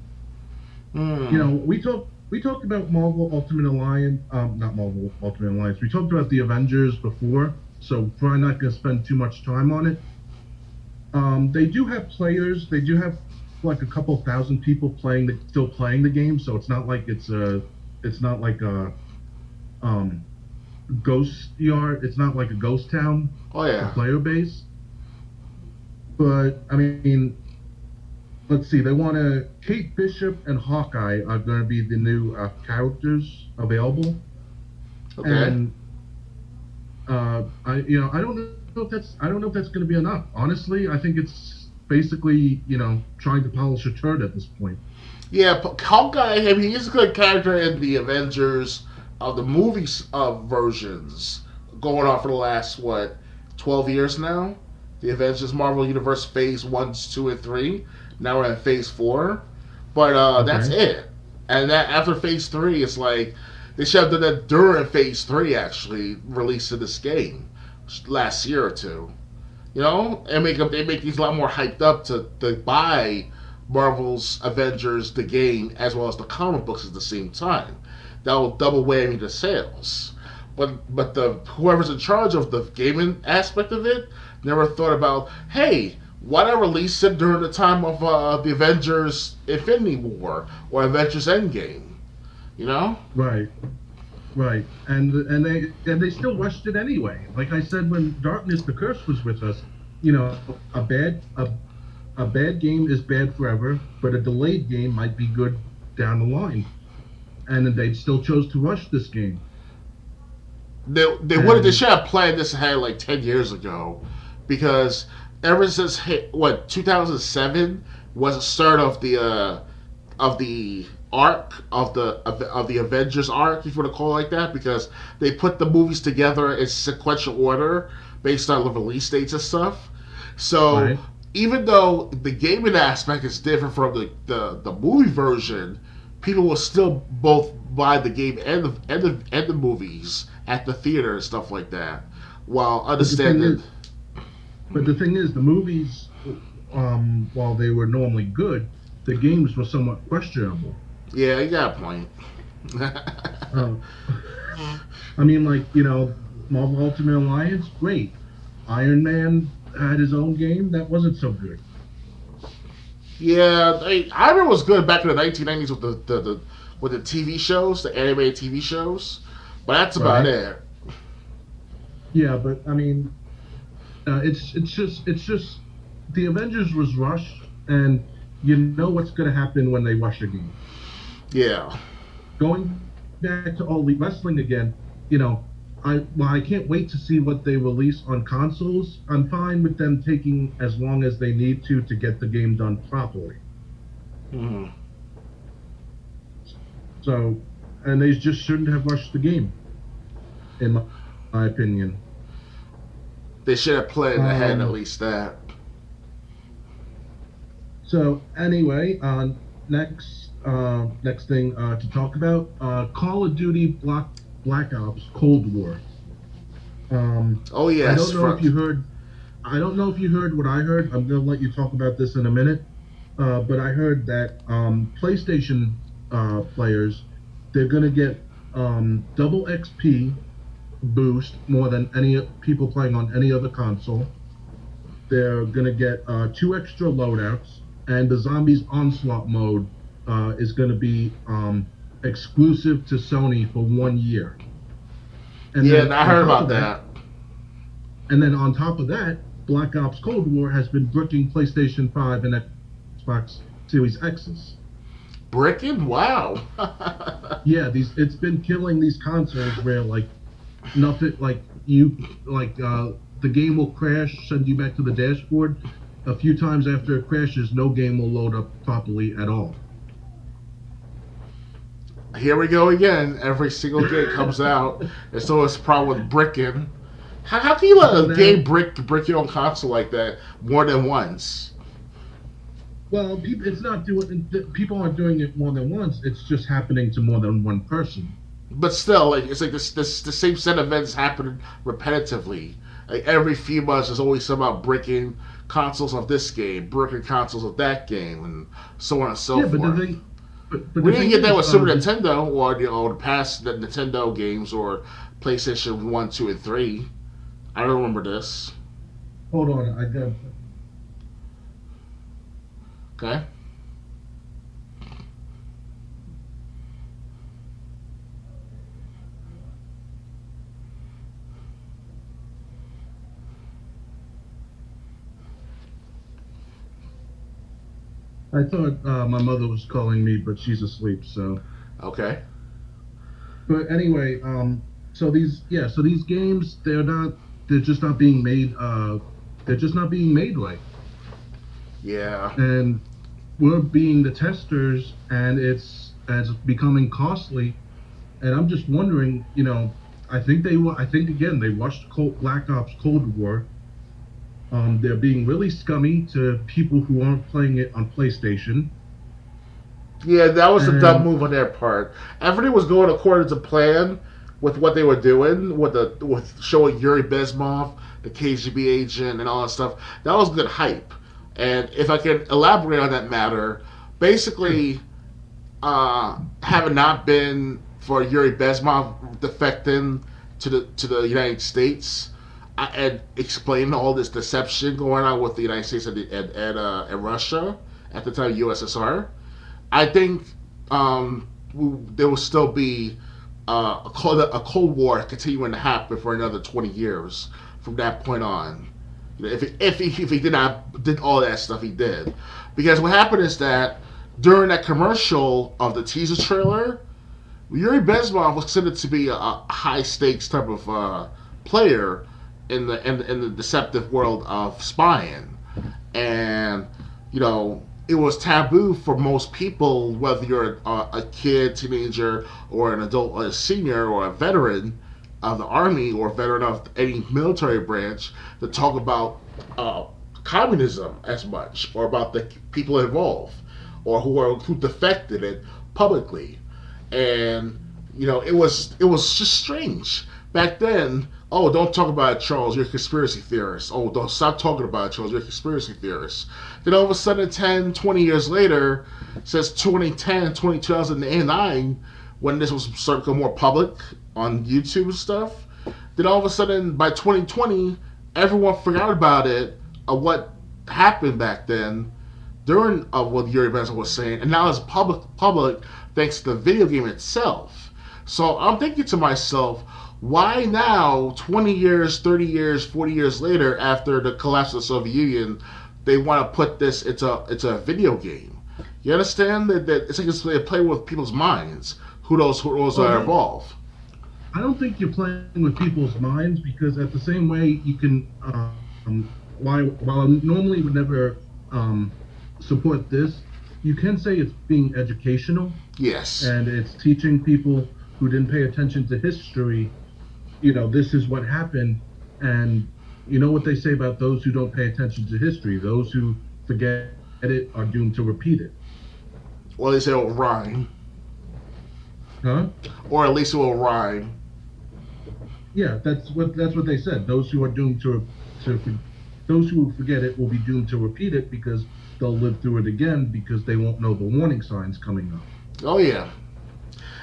Hmm. We talked about Marvel Ultimate Alliance. Not Marvel Ultimate Alliance. We talked about the Avengers before, so probably not going to spend too much time on it. They do have players. They do have like a couple thousand people still playing the game. So it's not like a um, ghost yard. It's not like a ghost town, Oh the yeah. player base. But I mean, let's see. They want to. Kate Bishop and Hawkeye are going to be the new characters available, Okay. and I don't know if that's going to be enough. Honestly, I think it's basically trying to polish a turd at this point. Yeah, Hawkeye. I mean, he's a good character in the Avengers of the movies versions, going on for the last what 12 years now. The Avengers Marvel Universe Phase 1, 2, and 3. Now we're in Phase 4, but that's Okay. it. And that after Phase 3, it's like they should have done that during Phase 3. Actually, releasing this game last year or two. And they make these a lot more hyped up to buy Marvel's Avengers the game as well as the comic books at the same time. That will double whammy the sales. But the whoever's in charge of the gaming aspect of it never thought about, hey, why not release it during the time of the Avengers Infinity War or Avengers Endgame? You know? Right. right, and they still rushed it anyway. Like I said, when Darkness the Curse was with us, a bad game is bad forever, but a delayed game might be good down the line. And they still chose to rush this game. They And should have planned this ahead like 10 years ago, because ever since 2007 was the start of the arc of the Avengers arc, if you want to call it like that, because they put the movies together in sequential order based on the release dates and stuff. So right, even though the gaming aspect is different from the movie version, people will still both buy the game and the movies at the theater and stuff like that, while but the thing understanding. is, the movies, while they were normally good, the games were somewhat questionable. Yeah, you got a point. Uh, I mean, like Marvel Ultimate Alliance, great. Iron Man had his own game that wasn't so good. Yeah, Iron Man was good back in the 1990s with the TV shows, the animated TV shows, but that's about Right? it. Yeah, but I mean, it's just the Avengers was rushed, and you know what's going to happen when they rush a game. Yeah, Going back to All Elite Wrestling again, I can't wait to see what they release on consoles. I'm fine with them taking as long as they need to get the game done properly. hmm So, and they just shouldn't have rushed the game, in my opinion. they should have planned ahead at Um, least that. so anyway, next thing to talk about, Call of Duty Black Ops Cold War. Oh I yes, don't know if you heard. I don't know if you heard what I heard. I'm going to let you talk about this in a minute. But I heard that PlayStation players, they're going to get double XP boost more than any people playing on any other console. They're going to get two extra loadouts, and the Zombies Onslaught mode is going to be exclusive to Sony for 1 year. And yeah, then I on heard top about of that, that. Black Ops Cold War has been bricking PlayStation 5 and Xbox Series X's. Bricking, wow. Yeah, these it's been killing these consoles where like nothing like you like the game will crash, send you back to the dashboard. A few times after it crashes, no game will load up properly at all. Here we go again. Every single game comes out, there's always a problem with bricking. How can you So let a game now, brick your own console like that more than once? well, it's not doing. People aren't doing it more than once. It's just happening to more than one person. But still, like it's like this the same set of events happen repetitively. Like every few months, there's always some about breaking consoles of this game, breaking consoles of that game, and so on and so Yeah, but the forth. thing, but We the didn't thing get that is, with Super Nintendo or the past the Nintendo games or PlayStation 1, 2, and 3. I don't remember this. hold on, I got. Okay. I thought my mother was calling me, but she's asleep. So, Okay. but anyway, so these games, they're just not being made. They're just not being made right, Yeah. and we're being the testers, and it's becoming costly. And I'm just wondering, I think again they rushed Black Ops Cold War. They're being really scummy to people who aren't playing it on PlayStation, Yeah, that was a dumb and move on their part. Everything was going according to plan with what they were doing with showing Yuri Bezmov, the KGB agent, and all that stuff. That was good hype. And if I can elaborate on that matter, sure, basically, have it not been for Yuri Bezmov defecting to the United States and explaining all this deception going on with the United States and Russia at the time USSR, I think there will still be a Cold War continuing to happen for another 20 years from that point on. If he did all that stuff he did, because what happened is that during that commercial of the teaser trailer, Yuri Bezmenov was considered to be a high stakes type of player in the deceptive world of spying, and it was taboo for most people, whether you're a kid, teenager, or an adult, or a senior, or a veteran of the army, or a veteran of any military branch, to talk about communism as much, or about the people involved, or who defected it publicly. And it was just strange back then. Oh, don't talk about it, Charles. You're a conspiracy theorist. Oh, don't stop talking about it, Charles. You're a conspiracy theorist. Then all of a sudden, 10, 20 years later, says 2010, 2009, when this was starting to go more public on YouTube and stuff. Then all of a sudden, by 2020, everyone forgot about it, of what happened back then during what Yuri Bezmenov was saying, and now it's public thanks to the video game itself. So I'm thinking to myself, why now, 20 years, 30 years, 40 years later, after the collapse of the Soviet Union, they want to put this into a video game? You understand that it's like they play with people's minds. Who those are involved? I don't think you're playing with people's minds, because at the same way you can, while I normally would never support this, you can say it's being educational. Yes. And it's teaching people who didn't pay attention to history, this is what happened. And you know what they say about those who don't pay attention to history? Those who forget it are doomed to repeat it. Well, they say it'll rhyme. Huh? Or at least it will rhyme. Yeah, that's what they said. Those who are doomed to those who forget it will be doomed to repeat it, because they'll live through it again, because they won't know the warning signs coming up. Oh yeah.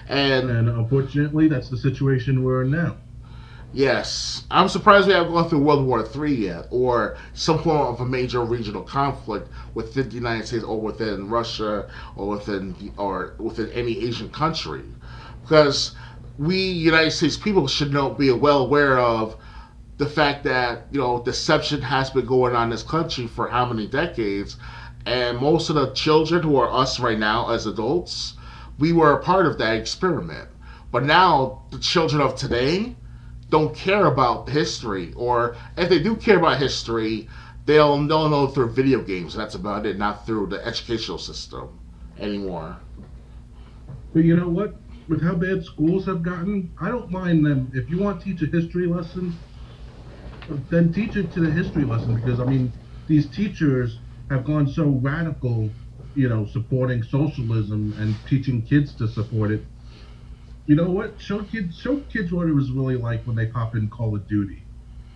And unfortunately, that's the situation we're in now. Yes. I'm surprised we haven't gone through World War III yet, or some form of a major regional conflict within the United States, or within Russia, or within any Asian country. Because we United States people should be well aware of the fact that deception has been going on in this country for how many decades, and most of the children who are us right now as adults, we were a part of that experiment. But now the children of today don't care about history, or if they do care about history, they'll know through video games, and that's about it, not through the educational system anymore. But you know what? With how bad schools have gotten, I don't mind them. If you want to teach a history lesson, then teach it to the history lesson, because these teachers have gone so radical, supporting socialism and teaching kids to support it. You know what? Show kids what it was really like when they pop in Call of Duty.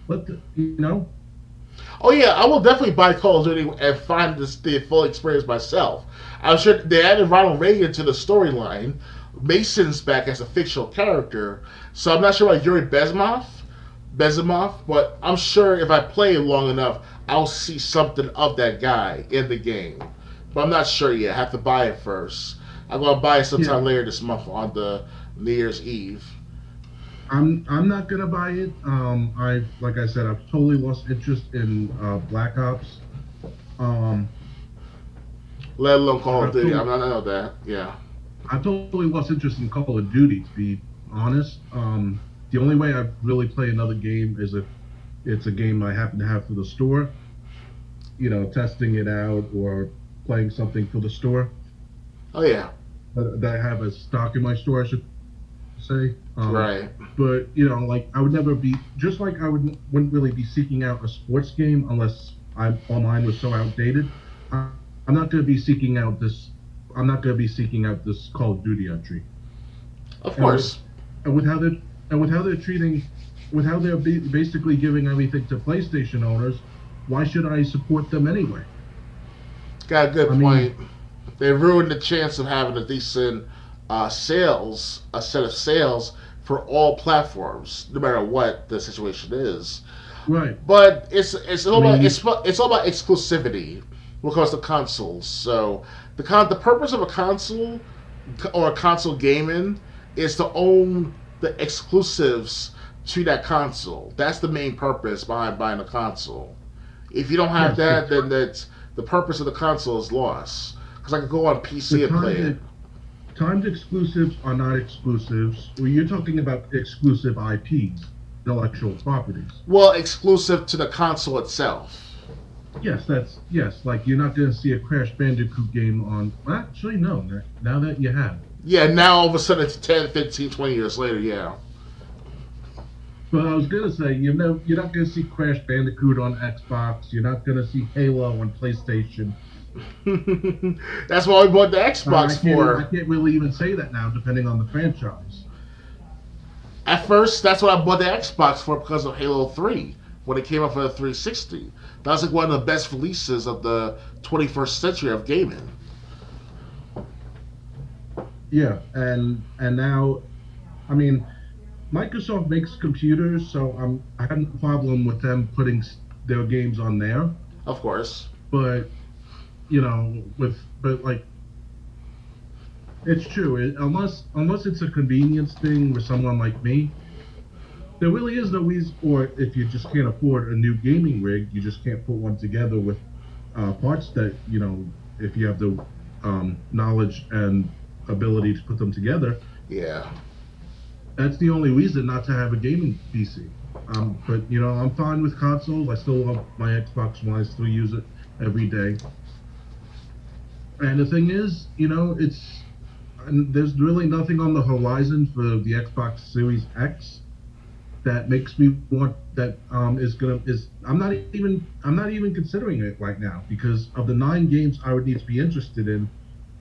Oh yeah, I will definitely buy Call of Duty and find the full experience myself. I'm sure they added Ronald Reagan to the storyline. Mason's back as a fictional character, so I'm not sure about Yuri Bezmenov, but I'm sure if I play it long enough, I'll see something of that guy in the game. But I'm not sure yet. I have to buy it first. I'm gonna buy it sometime later this month on the New Year's Eve. I'm not gonna buy it. Like I said, I've totally lost interest in Black Ops. Let alone Call of Duty. I know that. Yeah. I totally lost interest in Call of Duty, to be honest. The only way I really play another game is if it's a game I happen to have for the store. Testing it out or playing something for the store. Oh yeah. That I have as stock in my store, I should say. Right. But I would never be, just like I wouldn't really be seeking out a sports game unless all mine was so outdated. I'm not going to be seeking out this. I'm not going to be seeking out this Call of Duty entry. Of course. And with how they're treating, with how they're basically giving everything to PlayStation owners, why should I support them anyway? Got a good point. They ruined the chance of having a decent a set of sales for all platforms, no matter what the situation is. Right. But it's all about exclusivity when it comes to consoles. So the purpose of a console or a console gaming is to own the exclusives to that console. That's the main purpose behind buying a console. If you don't have Yes, that, then that's the purpose of the console is lost. Because I could go on the PC and play it. timed exclusives are not exclusives. Well, you're talking about exclusive IPs, intellectual properties. Well, exclusive to the console itself. Yes. Like you're not going to see a Crash Bandicoot game on. Well, actually, no. Now that you have, Yeah, now all of a sudden it's 10, 15, 20 years later, yeah. but I was going to say you're not going to see Crash Bandicoot on Xbox. You're not going to see Halo on PlayStation. That's what we bought the I Xbox can't. I for. can't really even say that now, depending on the franchise. At first, that's what I bought the Xbox for because of Halo 3 when it came out for the 360. That was like one of the best releases of the 21st century of gaming. Yeah, and now, I mean, Microsoft makes computers, so I have no problem with them putting their games on there. Of course. But but like it's true. Unless it's a convenience thing with someone like me, there really is no reason. Or if you just can't afford a new gaming rig, you just can't put one together with parts that if you have the knowledge and ability to put them together. Yeah. That's the only reason not to have a gaming PC. But I'm fine with consoles. I still love my Xbox One. I still use it every day. And the thing is, and there's really nothing on the horizon for the Xbox Series X that makes me want that is I'm not even considering it right now because of the 9 games I would need to be interested in.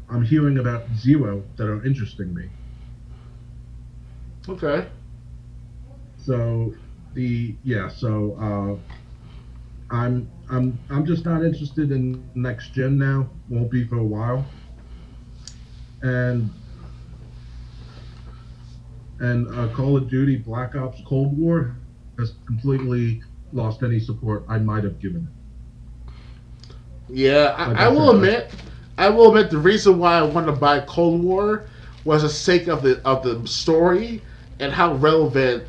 I'm hearing about 0 that are interesting me. Okay. So I'm just not interested in next gen now. Won't be for a while. And Call of Duty Black Ops Cold War has completely lost any support I might have given it. Yeah, Like I I will said, admit, the reason why I wanted to buy Cold War was the sake of the story and how relevant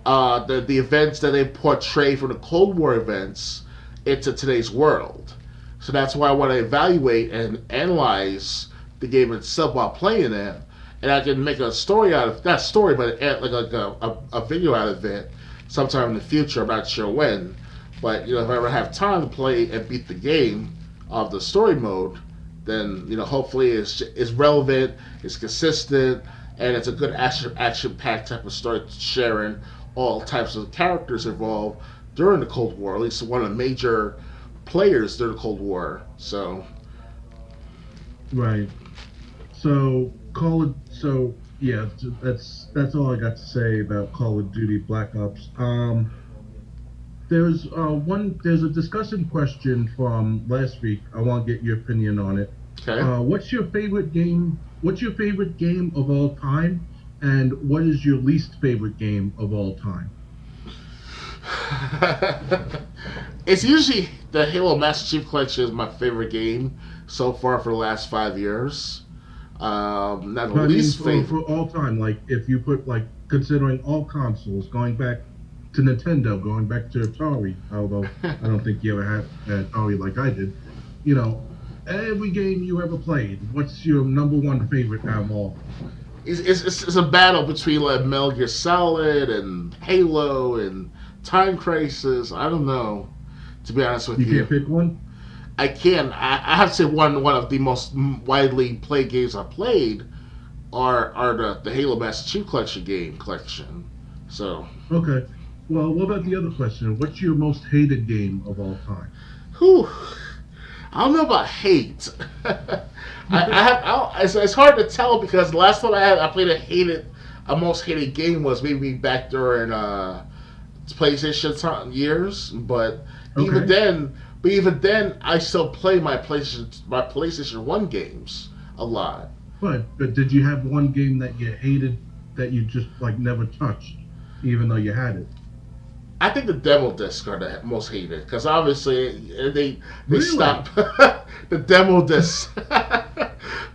the events that they portray from the Cold War events into today's world. So that's why I want to evaluate and analyze the game itself while playing it, and I can make a story out of that story, but like a video out of it sometime in the future. I'm not sure when, but if I ever have time to play and beat the game of the story mode, then hopefully it's relevant, it's consistent, and it's a good action packed type of story sharing all types of characters involved during the Cold War. At least one of the major players during the Cold War. So Right. So yeah, that's all I got to say about Call of Duty Black Ops. There's a discussion question from last week. I want to get your opinion on it. okay. What's your favorite game? What's your favorite game of all time? And what is your least favorite game of all time? It's usually the Halo Master Chief Collection is my favorite game so far for the last 5 years. Not the But I mean, least favorite. for all time, like if you put like considering all consoles, going back to Nintendo, going back to Atari, although I don't think you ever had Atari like I did. Every game you ever played, what's your number one favorite out of all? It's a battle between like Metal Gear Solid and Halo and Time Crisis. I don't know, to be honest with You you. can't pick one? I can. I have to say one of the most widely played games I played are the Halo Master Chief collection. So, Okay. Well, what about the other question? What's your most hated game of all time? whew, I don't know about hate. It's hard to tell because the last time I played a most hated game was maybe back during PlayStation years, but even Okay. then, I still play my PlayStation 1 games a lot. But did you have one game that you hated that you just like never touched, even though you had it? I think the demo discs are the most hated because obviously they Really? stopped the demo discs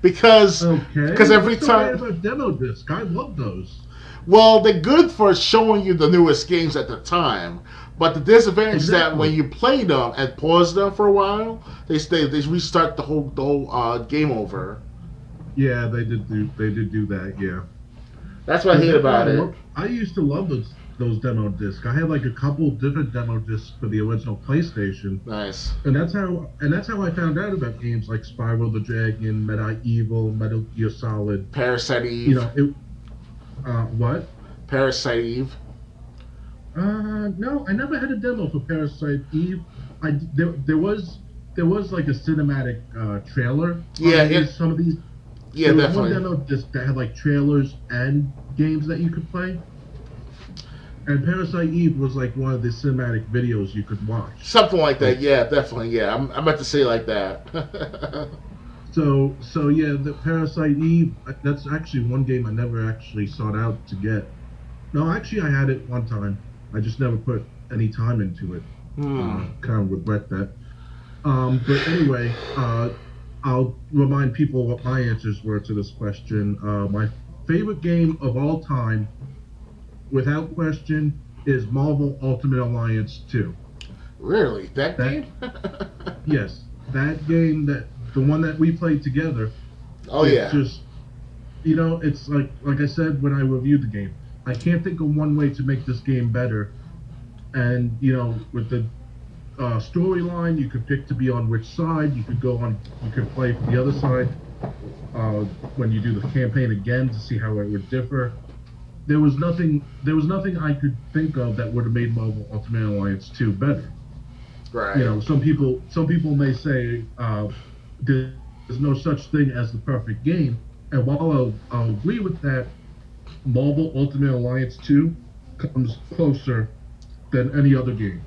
because Okay, every what's so bad time. about demo disc? I love those. Well, they're good for showing you the newest games at the time. But the disadvantage is that when Exactly. you play them and pause them for a while, they restart the whole game over. Yeah, they did do that. Yeah, That's what I but hate that's why about it. I used to love those demo discs. I had like a couple different demo discs for the original PlayStation, Nice. and that's how I found out about games like Spiral the Dragon, Medieval, Metal Gear Solid. Parasite You Eve. know it. What? Parasite Eve. No, I never had a demo for Parasite Eve. There was like a cinematic trailer Yeah, on it. these some of these. Yeah, There was one definitely. demo disc that had like trailers and games that you could play. And Parasite Eve was like one of the cinematic videos you could watch. Something like Like that. Yeah, definitely. Yeah, I'm about to say it like that. so yeah, the Parasite Eve. That's actually one game I never actually sought out to get. No, actually I had it one time. I just never put any time into it. Hmm. Kind of regret that. But anyway, I'll remind people what my answers were to this question. My favorite game of all time, without question, is Marvel Ultimate Alliance 2. Really? That That game? yes, that game, that the one that we played together. Oh It's yeah. just, it's like I said when I reviewed the game. I can't think of one way to make this game better. And with the storyline, you could pick to be on which side. You could play for the other side when you do the campaign again to see how it would differ. There was nothing I could think of that would have made Marvel Ultimate Alliance 2 better. Right. Some people may say there's no such thing as the perfect game, and while I'll agree with that, Marvel Ultimate Alliance 2 comes closer than any other game.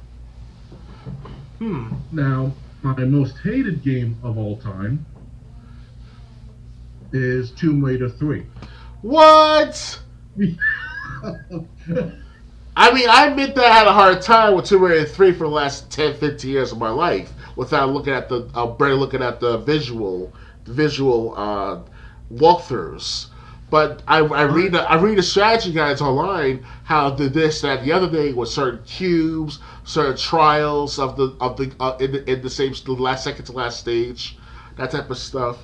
Hmm. Now, my most hated game of all time is Tomb Raider 3. What? I mean, I admit that I had a hard time with Tomb Raider 3 for the last 10, 15 years of my life without looking at barely looking at the visual walkthroughs. But I I read the strategy guides online how to this, that, the other thing with certain cubes, certain trials in the same the last second to last stage, that type of stuff.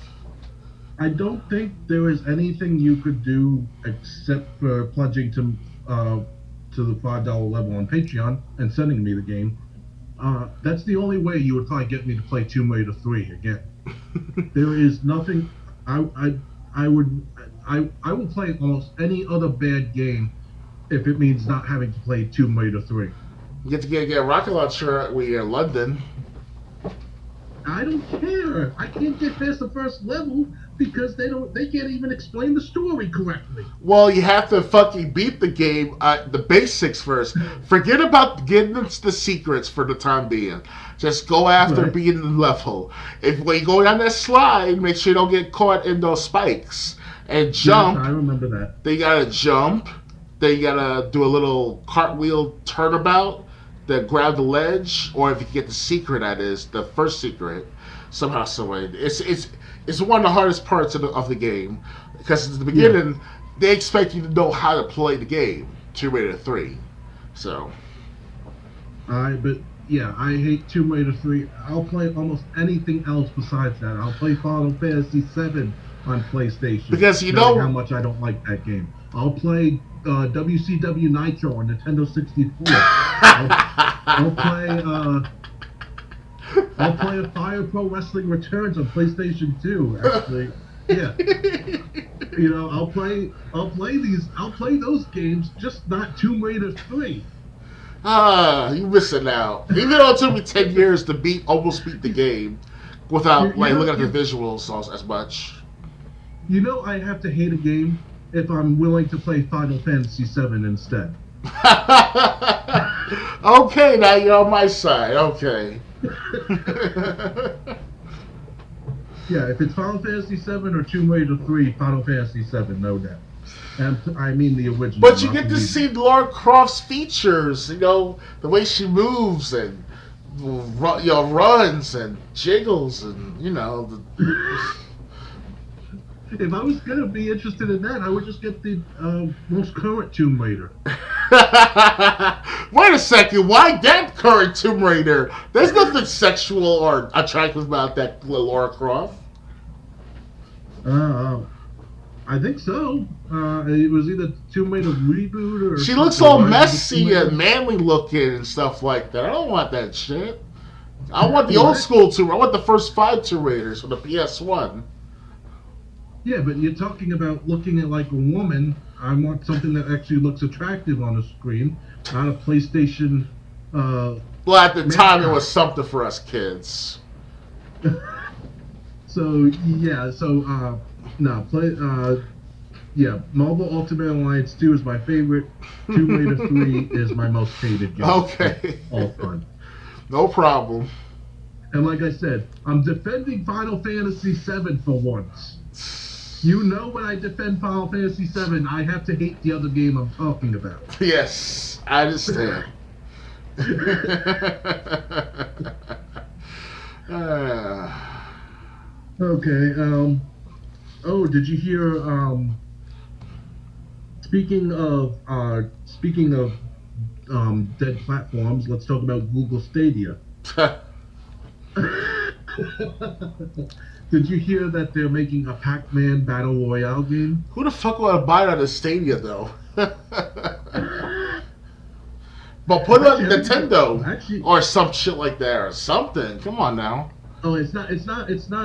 I don't think there is anything you could do except for pledging to the $5 level on Patreon and sending me the game. That's the only way you would probably get me to play Tomb Raider 3 again. There is nothing. I I I would I will play almost any other bad game if it means not having to play Tomb Raider 3. You get a rocket launcher when you're in London. I don't care. I can't get past the first level because they can't even explain the story correctly. Well, you have to fucking beat the game, the basics first. Forget about getting into the secrets for the time being. Just go after Right. beating the level. If when you go down that slide, make sure you don't get caught in those spikes and Yes, jump. I remember that. Then you gotta jump. Then you gotta do a little cartwheel turnabout. Then grab the ledge, or if you get the secret, that is the first secret. Somehow, some way, it's one of the hardest parts of the game because at the Yeah. beginning they expect you to know how to play the game. Tomb Raider 3, so But yeah, I hate Tomb Raider 3. I'll play almost anything else besides that. I'll play Final Fantasy 7 on PlayStation, because you knowing how know. much I don't like that game. I'll play WCW Nitro on Nintendo 64. I'll I'll play I'll play a Fire Pro Wrestling Returns on PlayStation 2. Actually, yeah, I'll play those games, just not Tomb Raider 3. You missing out. Even though it took me 10 years to almost beat the game You, without you like know, looking at you, the visuals as much. you know, I have to hate a game if I'm willing to play Final Fantasy 7 instead. Okay, now you're on my side. Okay. Yeah, if it's Final Fantasy 7 or Tomb Raider 3, Final Fantasy 7, no doubt. And I mean the original, But you not the get to see remake. Lara Croft's features, the way she moves and runs and jiggles and If I was gonna be interested in that, I would just get the most current Tomb Raider. Wait a second. Why that current Tomb Raider? There's nothing sexual or attractive about that Laura Croft. Uh, I think so. It was either Tomb Raider reboot or She looks the all Rise of the Tomb messy Raider. and manly looking and stuff like that. I don't want that shit. I want the old What? school Tomb. I want the first 5 Tomb Raiders for the PS1. Yeah, but you're talking about looking at like a woman. I want something that actually looks attractive on the screen, not a PlayStation Well, at the time, it mascot. was something for us kids. So yeah, so no play. Yeah, Marvel Ultimate Alliance 2 is my favorite. Tomb Raider 3 is my most hated game of Okay. all time. No problem. And like I said, I'm defending Final Fantasy VII for once. You know, when I defend Final Fantasy VII, I have to hate the other game I'm talking about. Yes, I understand. Okay. Oh, did you hear? Speaking of dead platforms, let's talk about Google Stadia. Did you hear that they're making a Pac-Man Battle Royale game? Who the fuck would buy it on the Stadia though? But put it on Nintendo Actually, or some shit like that or something. Come on now. oh, it's not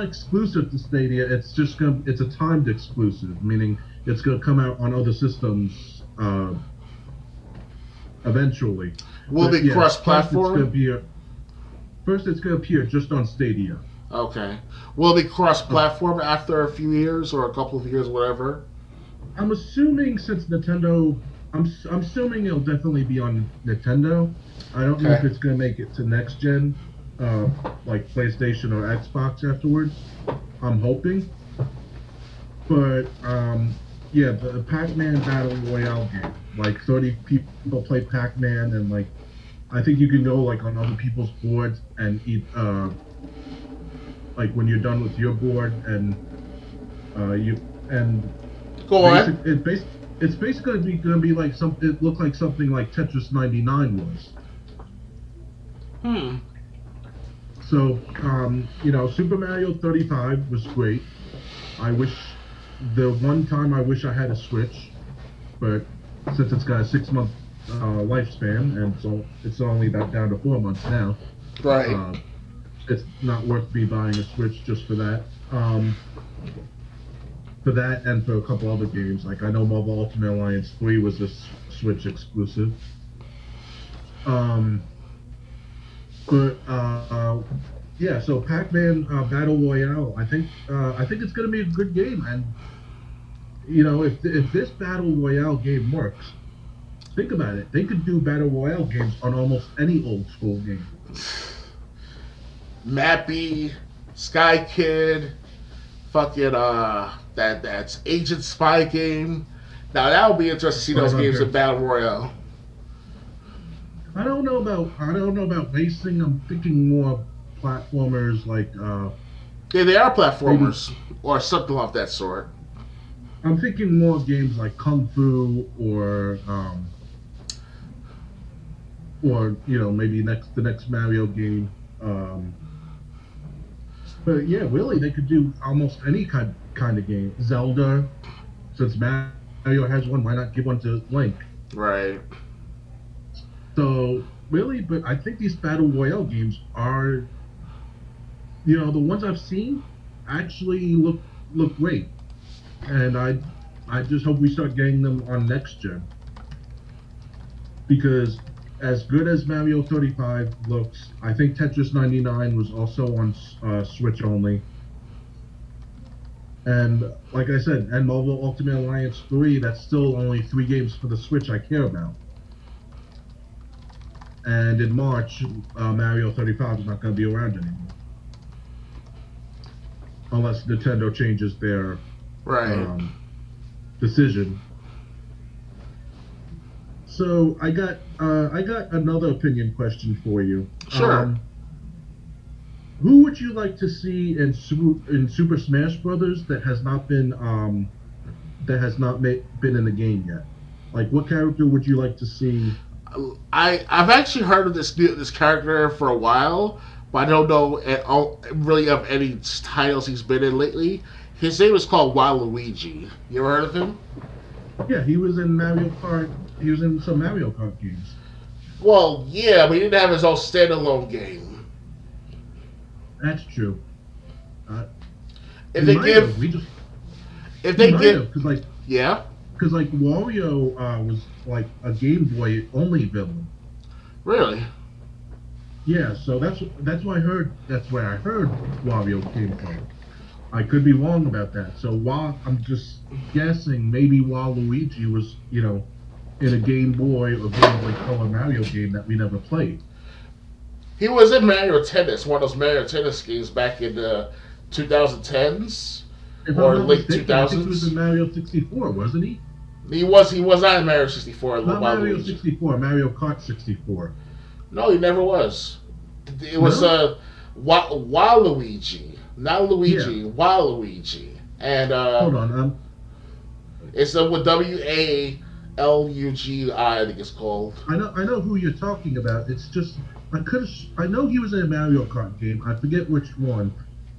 exclusive to Stadia. It's a timed exclusive, meaning it's gonna come out on other systems eventually. Will it But be yeah, cross-platform? first it's gonna appear just on Stadia. Okay. Will it be cross-platform after a few years or a couple of years, whatever? I'm assuming since Nintendo, I'm assuming it'll definitely be on Nintendo. I don't know if Okay. it's gonna make it to next gen, like PlayStation or Xbox afterwards. I'm hoping, but yeah, the Pac-Man Battle Royale game, like 30 people play Pac-Man, and like I think you can go like on other people's boards and eat, like when you're done with your board, and you and Go basic on. it's basically gonna be like something. It looked like something like Tetris 99 was. Hmm. So Super Mario 35 was great. I wish the one time I wish I had a Switch, but since it's got a 6 month lifespan, and so it's only about down to 4 months now, Right. uh, it's not worth me buying a Switch just for that. For that and for a couple other games, like I know Marvel Ultimate Alliance 3 was a Switch exclusive. Um, but yeah, so Pac-Man Battle Royale, I think it's gonna be a good game, and if this Battle Royale game works, think about it. They could do Battle Royale games on almost any old school game. Mappy, Sky Kid, fucking that's Agent Spy game. Now that would be interesting to see Spy those games Hunter. in Battle Royale. I don't know about racing. I'm thinking more platformers like Yeah, they are maybe. platformers or something of that sort. I'm thinking more games like Kung Fu or maybe the next Mario game. But yeah, really, they could do almost any kind of game. Zelda, since Mario has one, why not give one to Link? Right. So really, but I think these battle royale games are, the ones I've seen actually look great, and I just hope we start getting them on next gen, because as good as Mario 35 looks, I think Tetris 99 was also on Switch only. And like I said, and Marvel Ultimate Alliance 3, that's still only 3 games for the Switch I care about. And in March, Mario 35 is not going to be around anymore. Unless Nintendo changes their Right. decision. So I got another opinion question for you. Sure. Who would you like to see in Super Smash Brothers that has not been been in the game yet? Like, what character would you like to see? I've actually heard of this character for a while, but I don't know really of any titles he's been in lately. His name is called Waluigi. You ever heard of him? Yeah, he was in Mario Kart. He was in some Mario Kart games. Well, yeah, but he didn't have his own standalone game. That's true. Uh, If he they might have. give, if He they might give, have because yeah, Wario was like a Game Boy only villain. really, Yeah, so that's where I heard Wario came from. I could be wrong about that. So while I'm just guessing, maybe Waluigi was in a Game Boy or Game Boy Color Mario game that we never played. he was in Mario Tennis, one of those Mario Tennis games back in the 2010s If I'm or not late mistaken, I think he was in 2000s. Mario 64, wasn't he? He was not in Mario 64. Not Mario Waluigi. 64, Mario Kart 64. No, he never was. It was No? Waluigi, not Yeah. Luigi, Waluigi, and Hold on. it's with Walugi, I think it's called. I know who you're talking about. It's just I know he was in a Mario Kart game. I forget which one.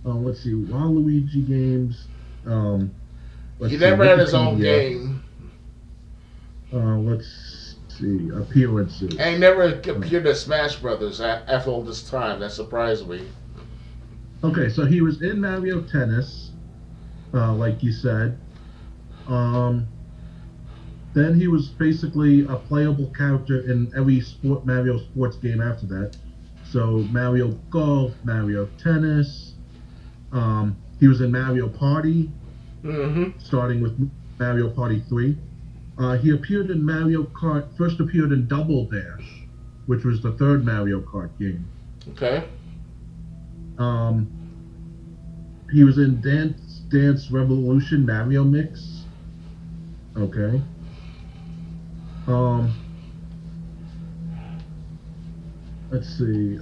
Let's see, Waluigi games. Um, He let's see, never had his own Wikipedia. game, Let's see, appearances. and he never appeared in Smash Brothers after all this time. That surprised me. Okay, so he was in Mario Tennis, like you said. Um, then he was basically a playable character in every Mario sports game after that. So Mario Golf, Mario Tennis. He was in Mario Party, Mm-hmm. starting with Mario Party 3. He appeared in Mario Kart, first appeared in Double Dash, which was the third Mario Kart game. Okay. Um, he was in Dance Revolution Mario Mix. Okay. Um, let's see.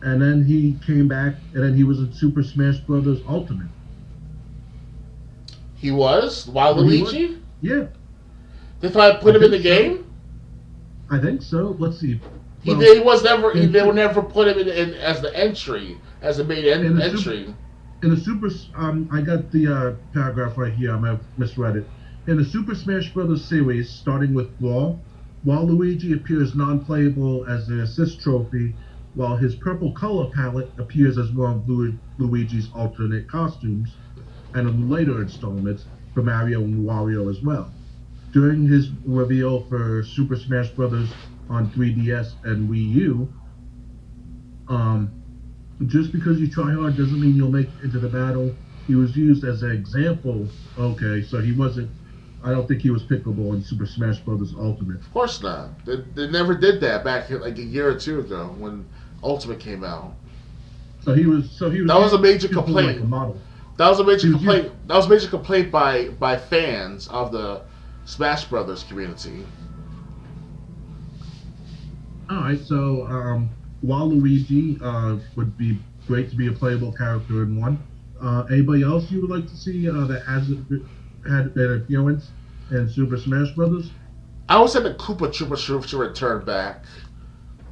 And then he came back, and then he was in Super Smash Brothers Ultimate. He was Oh, he was? Waluigi. Yeah, Did I I put him in think the so. game? I think so. Let's see. He Well, did. He was never. in, They would never put him in as the entry, as the main in the super entry. in the Super, I got the paragraph right here. I might have misread it. In the Super Smash Bros. Series, starting with Brawl, Waluigi appears non-playable as an assist trophy, while his purple color palette appears as one of Luigi's alternate costumes, and in later installments for Mario and Wario as well. During his reveal for Super Smash Bros. On 3DS and Wii U, um, just because you try hard doesn't mean you'll make it into the battle. He was used as an example. Okay, so he wasn't. I don't think he was pickable in Super Smash Bros. Ultimate. Of course not. They never did that back like a year or two ago when Ultimate came out. So he was. So he was That was a major used more like a complaint. model. That was a He major was used. complaint. That was a major complaint by fans of the Smash Brothers community. All right, so Waluigi would be great to be a playable character in one. Anybody else you would like to see that had an appearance in Super Smash Brothers? I would say the Koopa Troopa should return back.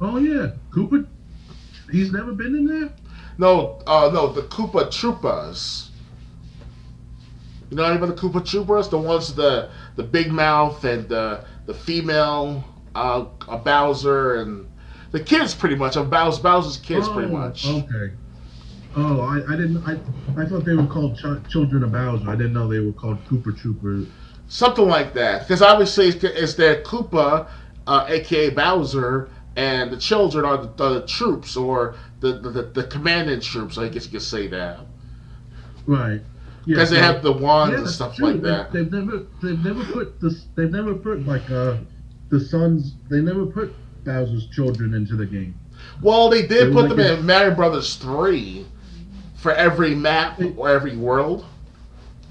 Oh yeah, Cooper. He's never been in there. No, the Koopa Troopas. You know any about the Koopa Troopas? The ones the big mouth and the female Bowser and the kids pretty much of Bowser's kids pretty Oh, much. okay. Oh, I didn't. I thought they were called Children of Bowser. I didn't know they were called Cooper Trooper. Something like that. Because obviously it's their Koopa, aka Bowser, and the children are the troops or the commanding troops. I guess you could say that. Right. Yeah. Because they So have the wands yeah, and that's stuff true. like that. They've never put this. They've never put like the sons. They never put Bowser's children into the game. Well, they They did were put like them in Mario Brothers 3 for every map they, or every world.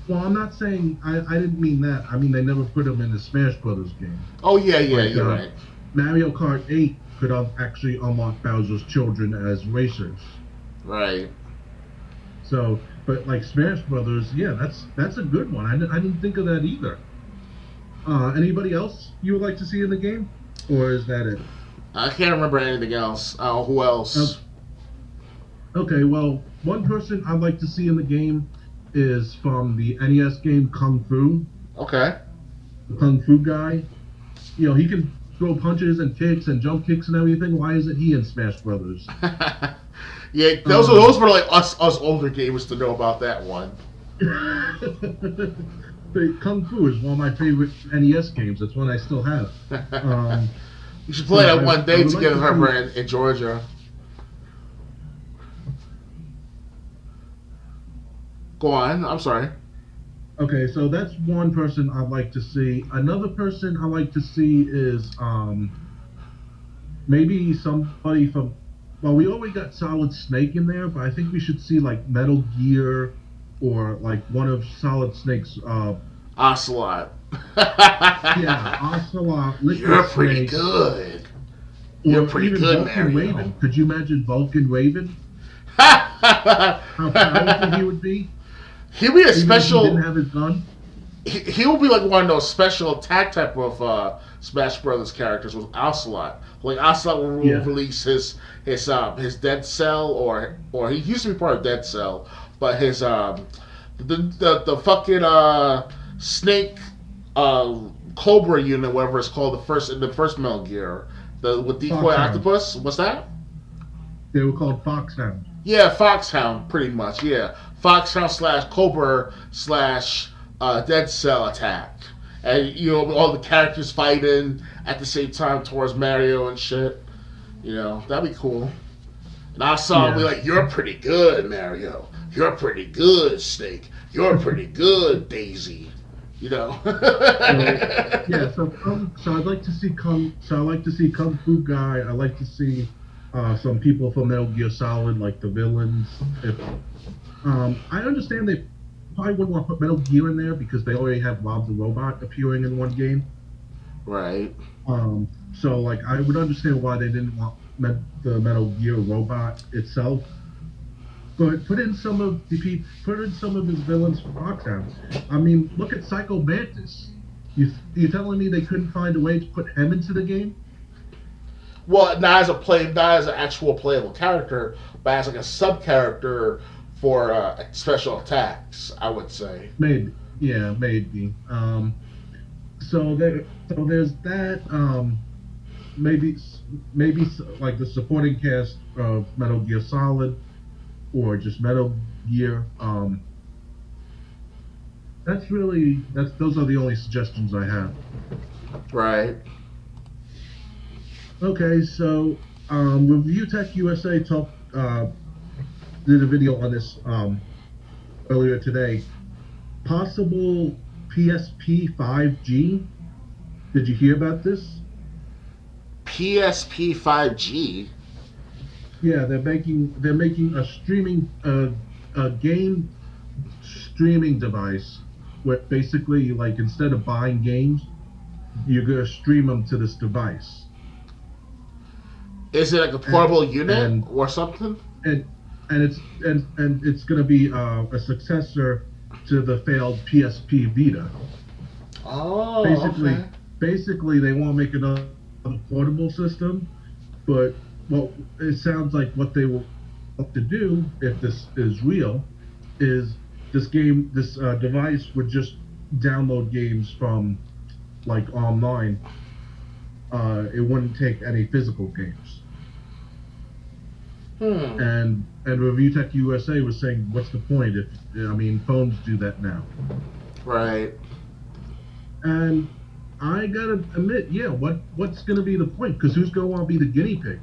well, I'm not saying. I didn't mean that. I mean they never put them in the Smash Brothers game. Oh, yeah, Like you're right. Mario Kart 8 could actually unlock Bowser's children as racers. Right. So, but like Smash Brothers, yeah, that's a good one. I didn't think of that either. Anybody else you would like to see in the game, or is that it? I can't remember anything else. Who Uh, else? okay, well, one person I'd like to see in the game is from the NES game Kung Fu. Okay. The Kung Fu guy. He can throw punches and kicks and jump kicks and everything. Why isn't he in Smash Brothers? Yeah, Um, those were like us older gamers to know about that one. the Kung Fu is one of my favorite NES games. It's one I still have. Um, You should play so that one I day would like to together see. in Georgia. Go on. I'm sorry. Okay, so that's one person I'd like to see. Another person I'd like to see is maybe somebody from. Well, we already got Solid Snake in there, but I think we should see like Metal Gear or like one of Solid Snake's. Ocelot. Yeah, Ocelot, Liquid You're pretty Snake, good. You're or pretty even good, Vulcan Mario. Raven. Could you imagine Vulcan Raven? How powerful he would be, He'll be a even if he didn't special. have his gun. He'll be like one of those special attack type of Smash Brothers characters with Ocelot. Like Ocelot will Yeah, release his Dead Cell, or he used to be part of Dead Cell, but his the fucking snake uh Cobra unit, whatever it's called, the first Metal Gear, the with Decoy Foxhound. Octopus. What's that? They were called Foxhound. Yeah, Foxhound, pretty much. Yeah, Foxhound slash Cobra slash Dead Cell attack, and all the characters fighting at the same time towards Mario and shit. That'd be cool. And I saw him be Yeah. like, "You're pretty good, Mario. You're pretty good, Snake. You're pretty good, Daisy." You know. So yeah, so I'd like to see I'd like to see Kung Fu Guy. I'd like to see some people from Metal Gear Solid, like the villains. If I understand they probably wouldn't want to put Metal Gear in there because they already have Rob the Robot appearing in one game. Right. So like I would understand why they didn't want the Metal Gear robot itself, but put in some of his villains for Foxhound. I mean, look at Psycho Mantis. You telling me they couldn't find a way to put him into the game? Well, not as an actual playable character, but as like a sub character for special attacks. I would say. Maybe, yeah, maybe. So there's that. Maybe like the supporting cast of Metal Gear Solid or just Metal Gear. That's those are the only suggestions I have. Right. Okay, so Review Tech USA did a video on this earlier today. Possible PSP 5G. Did you hear about this? PSP 5G. Yeah, they're making a game streaming device where basically like instead of buying games, you're gonna stream them to this device. Is it like a And portable unit and or something? and it's going to be a successor to the failed PSP Vita. Oh, Basically, okay. basically they want to make another portable system, but well, it sounds like what they will have to do if this is real is this device would just download games from like online. It wouldn't take any physical games. Hmm. And Review Tech USA was saying, what's the point if I mean phones do that now? Right. And I gotta admit, yeah, what's gonna be the point? Because who's gonna want to be the guinea pig?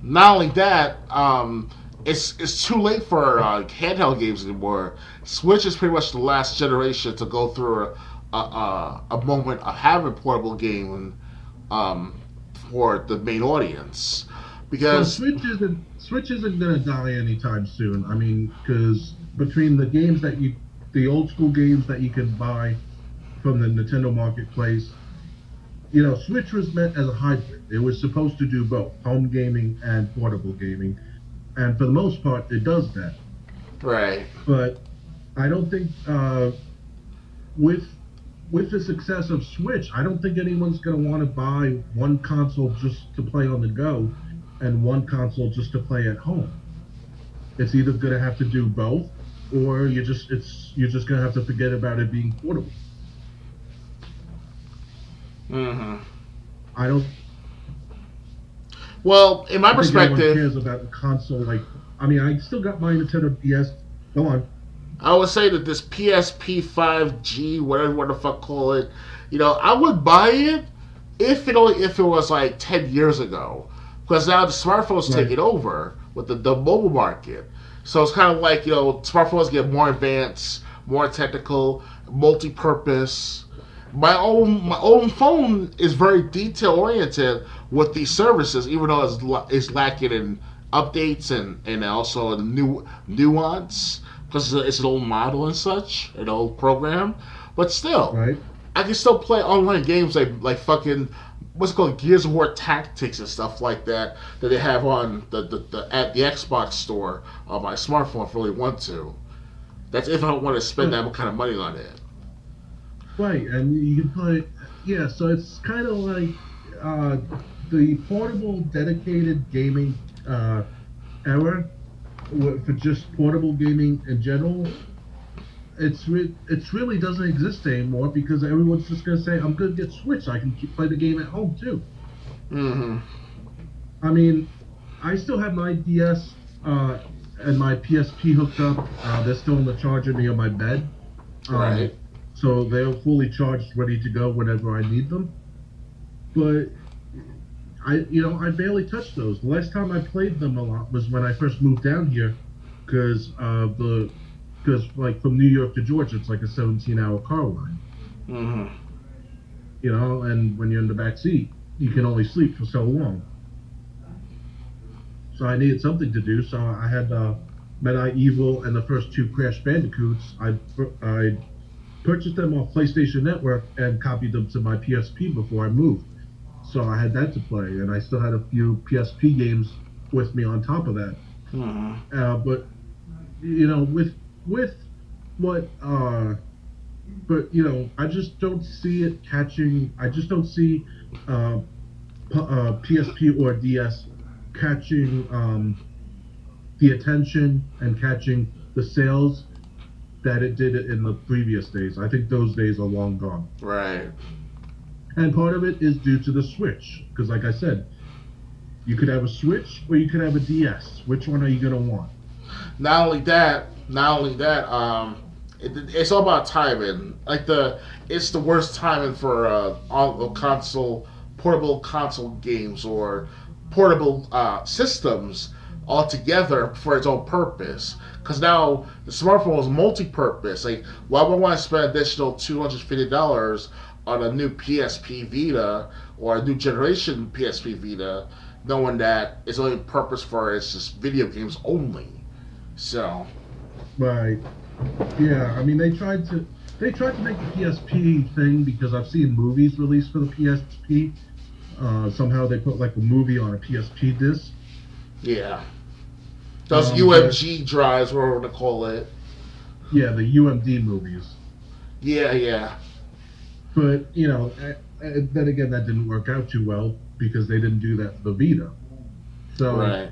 Not only that, it's too late for handheld games anymore. Switch is pretty much the last generation to go through a moment of having portable game um, for the main audience Well, because Switch isn't gonna die anytime soon. I mean, because between the old school games that you can buy from the Nintendo Marketplace, Switch was meant as a hybrid. It was supposed to do both home gaming and portable gaming. and for the most part, it does that. Right. But I don't think with with the success of Switch, I don't think anyone's going to want to buy one console just to play on the go and one console just to play at home. It's either going to have to do both, or you're just going to have to forget about it being portable. Mm-hmm. I don't Well, in my think anyone perspective, cares about the console. Like, I mean, I still got my Nintendo DS. Go on. I would say that this PSP 5G, whatever you want to fuck call it, I would buy it if it was like 10 years ago, because now the smartphones take Right, it over with the mobile market. So it's kind of like smartphones get more advanced, more technical, multi-purpose. My own phone is very detail oriented with these services, even though it's lacking in updates and also new nuance because it's an old model and such, an old program. But still, right. I can still play online games like fucking what's it called Gears of War Tactics and stuff like that they have on the at the Xbox store on my smartphone if I really want to. That's if I don't want to spend But that kind of money on it. right, and you can play. Yeah, so it's kind of like uh, the portable, dedicated gaming era for just portable gaming in general. It's really doesn't exist anymore because everyone's just gonna say, "I'm gonna get Switch. I can play the game at home too." Mm-hmm. I mean, I still have my DS and my PSP hooked up. They're still in the charger near my bed. Right. Um, so they're fully charged, ready to go whenever I need them. But I barely touched those. The last time I played them a lot was when I first moved down here, because like from New York to Georgia, it's like a 17-hour car ride. Mm-hmm. And when you're in the back seat, you can only sleep for so long. So I needed something to do. So I had Medieval and the first two Crash Bandicoots. I purchased them off PlayStation Network and copied them to my PSP before I moved. So I had that to play, and I still had a few PSP games with me on top of that. Mm-hmm. But with what but I just don't see it catching. I just don't see uh, PSP or DS catching the attention and catching the sales that it did in the previous days. I think those days are long gone. Right. And part of it is due to the Switch, because like I said, you could have a Switch or you could have a DS. Which one are you gonna want? It's all about timing. It's the worst timing for portable console games or portable systems altogether for its own purpose. Because now the smartphone is multi-purpose. Like, why would I want to spend additional $250 on a new PSP Vita or a new generation PSP Vita, knowing that its only purpose for it's just video games only? So, Right. Yeah, I mean they tried to make the PSP thing because I've seen movies released for the PSP. Somehow they put like a movie on a PSP disc. yeah. Those But UMG drives, whatever to call it. yeah, the UMD movies. Yeah, yeah. But then again, that didn't work out too well because they didn't do that for the Vita. So Right.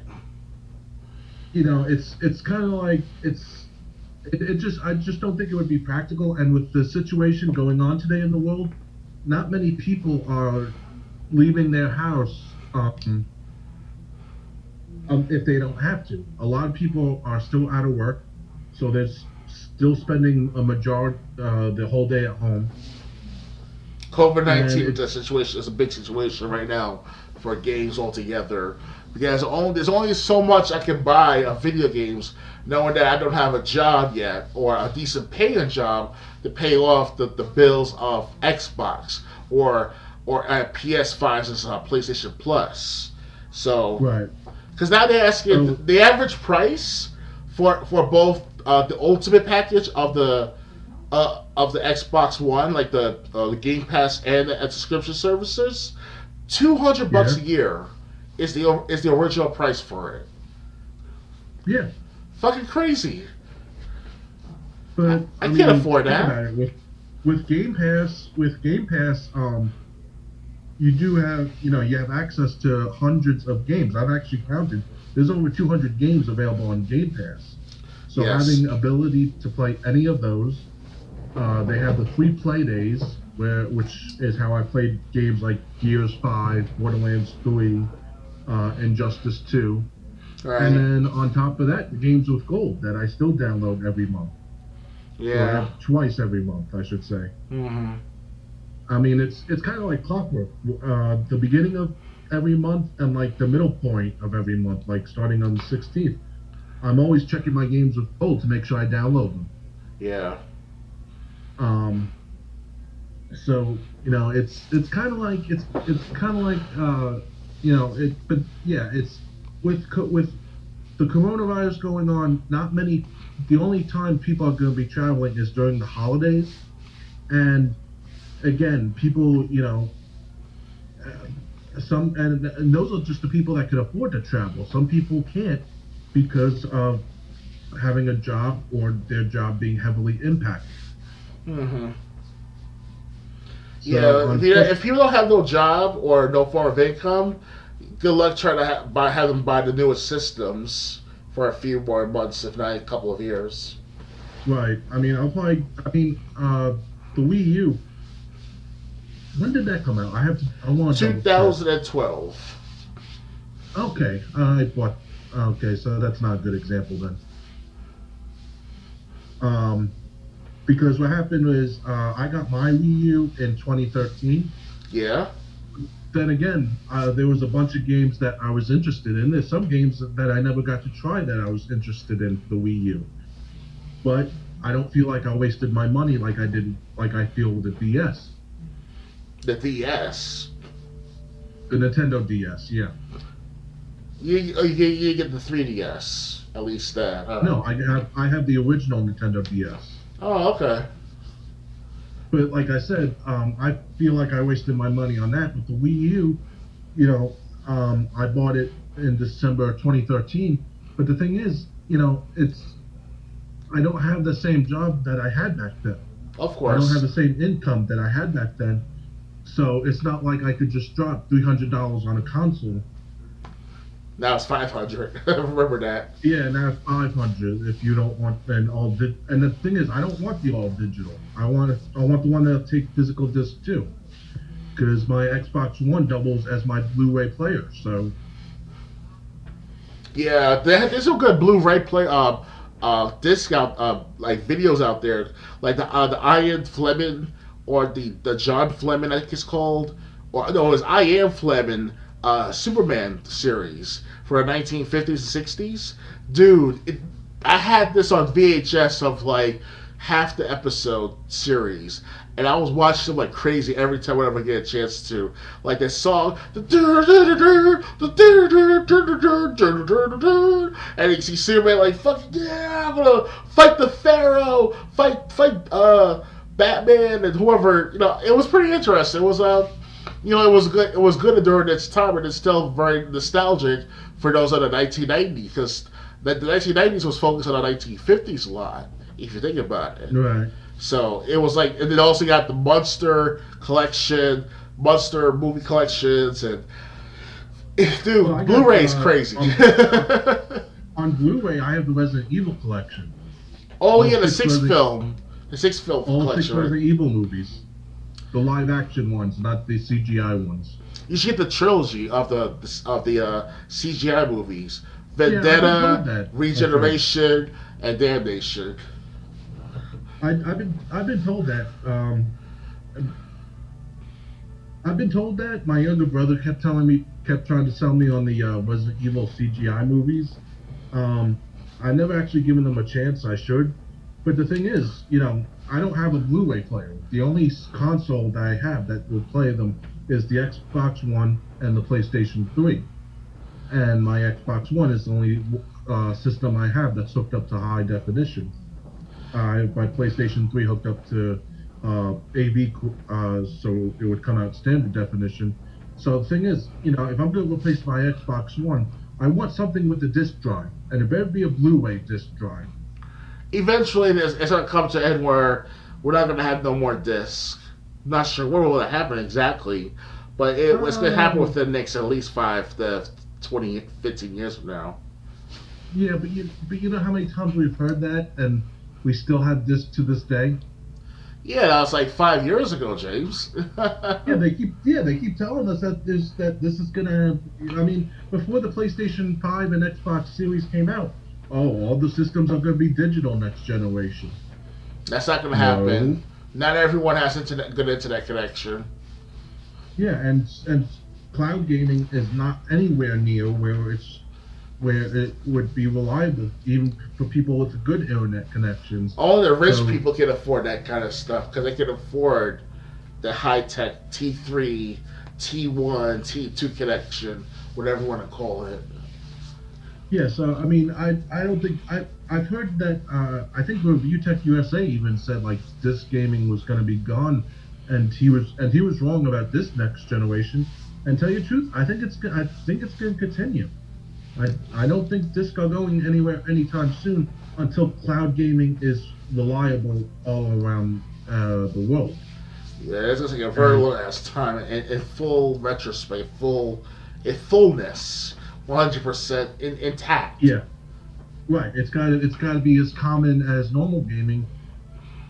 it's kind of like it just I just don't think it would be practical. And with the situation going on today in the world, not many people are leaving their house if they don't have to. A lot of people are still out of work, so they're still spending a majority the whole day at home. COVID And 19 with that situation is a big situation right now for games altogether. Because there's only so much I can buy of video games, knowing that I don't have a job yet or a decent paying job to pay off the bills of Xbox or at PS5 and PlayStation Plus. So, right. because now they're asking So the average price for both the ultimate package of the Xbox One, like the Game Pass and the subscription services, $200 yeah. a year is the original price for it. Yeah, Fucking crazy. but I I can't mean, afford think that. about it. With Game Pass, you do have, you have access to hundreds of games. I've actually counted. There's over 200 games available on Game Pass. So Yes. having ability to play any of those, they have the free play days, which is how I played games like Gears 5, Borderlands 3, Injustice 2, and Right. then on top of that, the games with gold that I still download every month, Yeah. or twice every month, I should say. Mm-hmm. I mean, it's kind of like clockwork. The beginning of every month and like the middle point of every month, like starting on the 16th, I'm always checking my games with gold to make sure I download them. Yeah. Um, so it's kind of like it's kind of like but yeah, it's with the coronavirus going on. Not many. The only time people are going to be traveling is during the holidays, and again, people, and those are just the people that could afford to travel. Some people can't because of having a job or their job being heavily impacted. Mm-hmm. So Yeah. If unfortunately, people don't have no job or no form of income, good luck trying to have them buy the newest systems for a few more months, if not a couple of years. right? I mean, the Wii U. When did that come out? I want to double check. 2012. Okay, I bought. Okay, so that's not a good example then. Um, because what happened was I got my Wii U in 2013. Yeah. Then again, there was a bunch of games that I was interested in. There's some games that I never got to try that I was interested in for the Wii U. But I don't feel like I wasted my money like I feel with the DS, The DS. the Nintendo DS. Yeah. You get the 3DS. At least that, huh? No, I have the original Nintendo DS. Oh, okay. But like I said, I feel like I wasted my money on that. With the Wii U, I bought it in December 2013. But the thing is, I don't have the same job that I had back then. Of I don't have course. the same income that I had back then. So it's not like I could just drop $300 on a console. Now it's 500. Remember that. Yeah, now it's 500 if you don't want and the thing is, I don't want the all digital. I want the one that'll take physical disc too, because my Xbox One doubles as my Blu-ray player. So Yeah, there's some good Blu-ray play disc out like videos out there, like the Ian Fleming or the John Fleming I think it's called, or no, it's I Am Fleming Superman series for the 1950s and 60s. Dude, I had this on VHS of like half the episode series, and I was watching them like crazy every time whenever I get a chance to. Like that song, and you see Superman like, "Fuck yeah, I'm gonna fight the Pharaoh, fight Batman and whoever." It was pretty interesting. It was it was good. It was good during its time, and it's still very nostalgic for those of the 1990s because the 1990s was focused on the 1950s a lot. If you think about it. right. So it was like, and then also got the Monster collection, Monster movie collections, and Well, dude, I got Blu-ray's crazy. on Blu-ray. I have the Resident Evil collection, Oh all yeah, six Resident the six film all six collection. Right? Resident Evil movies, the live action ones, not the CGI ones. You should get the trilogy of the CGI movies: Yeah, I've been told Vendetta, that. Okay. Regeneration, and Damnation. I've been told that. I've been told that. My younger brother kept trying to sell me on the Resident Evil CGI movies. Um, I never actually given them a chance. I should, but the thing is, I don't have a Blu-ray player. The only console that I have that will play them is the Xbox One and the PlayStation 3. And my Xbox One is the only system I have that's hooked up to high definition. My PlayStation 3 hooked up to AV, so it would come out standard definition. So the thing is, if I'm going to replace my Xbox One, I want something with a disk drive, and it better be a Blu-ray disk drive. Eventually, it's going to come to an end where we're not going to have no more discs. Not sure when will it happen exactly, but it's going to happen Oh, within the next at least 5 to 20, 15 years from now. yeah, but you know how many times we've heard that, and we still have this to this day. Yeah, that was like 5 years ago, James. Yeah, they keep telling us that this is gonna. I mean, before the PlayStation 5 and Xbox Series came out, oh, all the systems are gonna be digital next generation. That's not going to No. happen. Not everyone has good internet connection. Yeah, and cloud gaming is not anywhere near where it would be reliable, even for people with good internet connections. All the rich So people can afford that kind of stuff because they can afford the high tech T3, T1, T2 connection, whatever you want to call it. yeah, so I mean, I don't think I've heard that I think Review Tech USA even said like this gaming was going to be gone, and he was wrong about this next generation. And tell you the truth, I think it's going to continue. I don't think this are going anywhere anytime soon until cloud gaming is reliable all around the world. Yeah, it's going to take a very And long ass time in full retrospect, in fullness, 100% intact. yeah, right. It's got to be as common as normal gaming.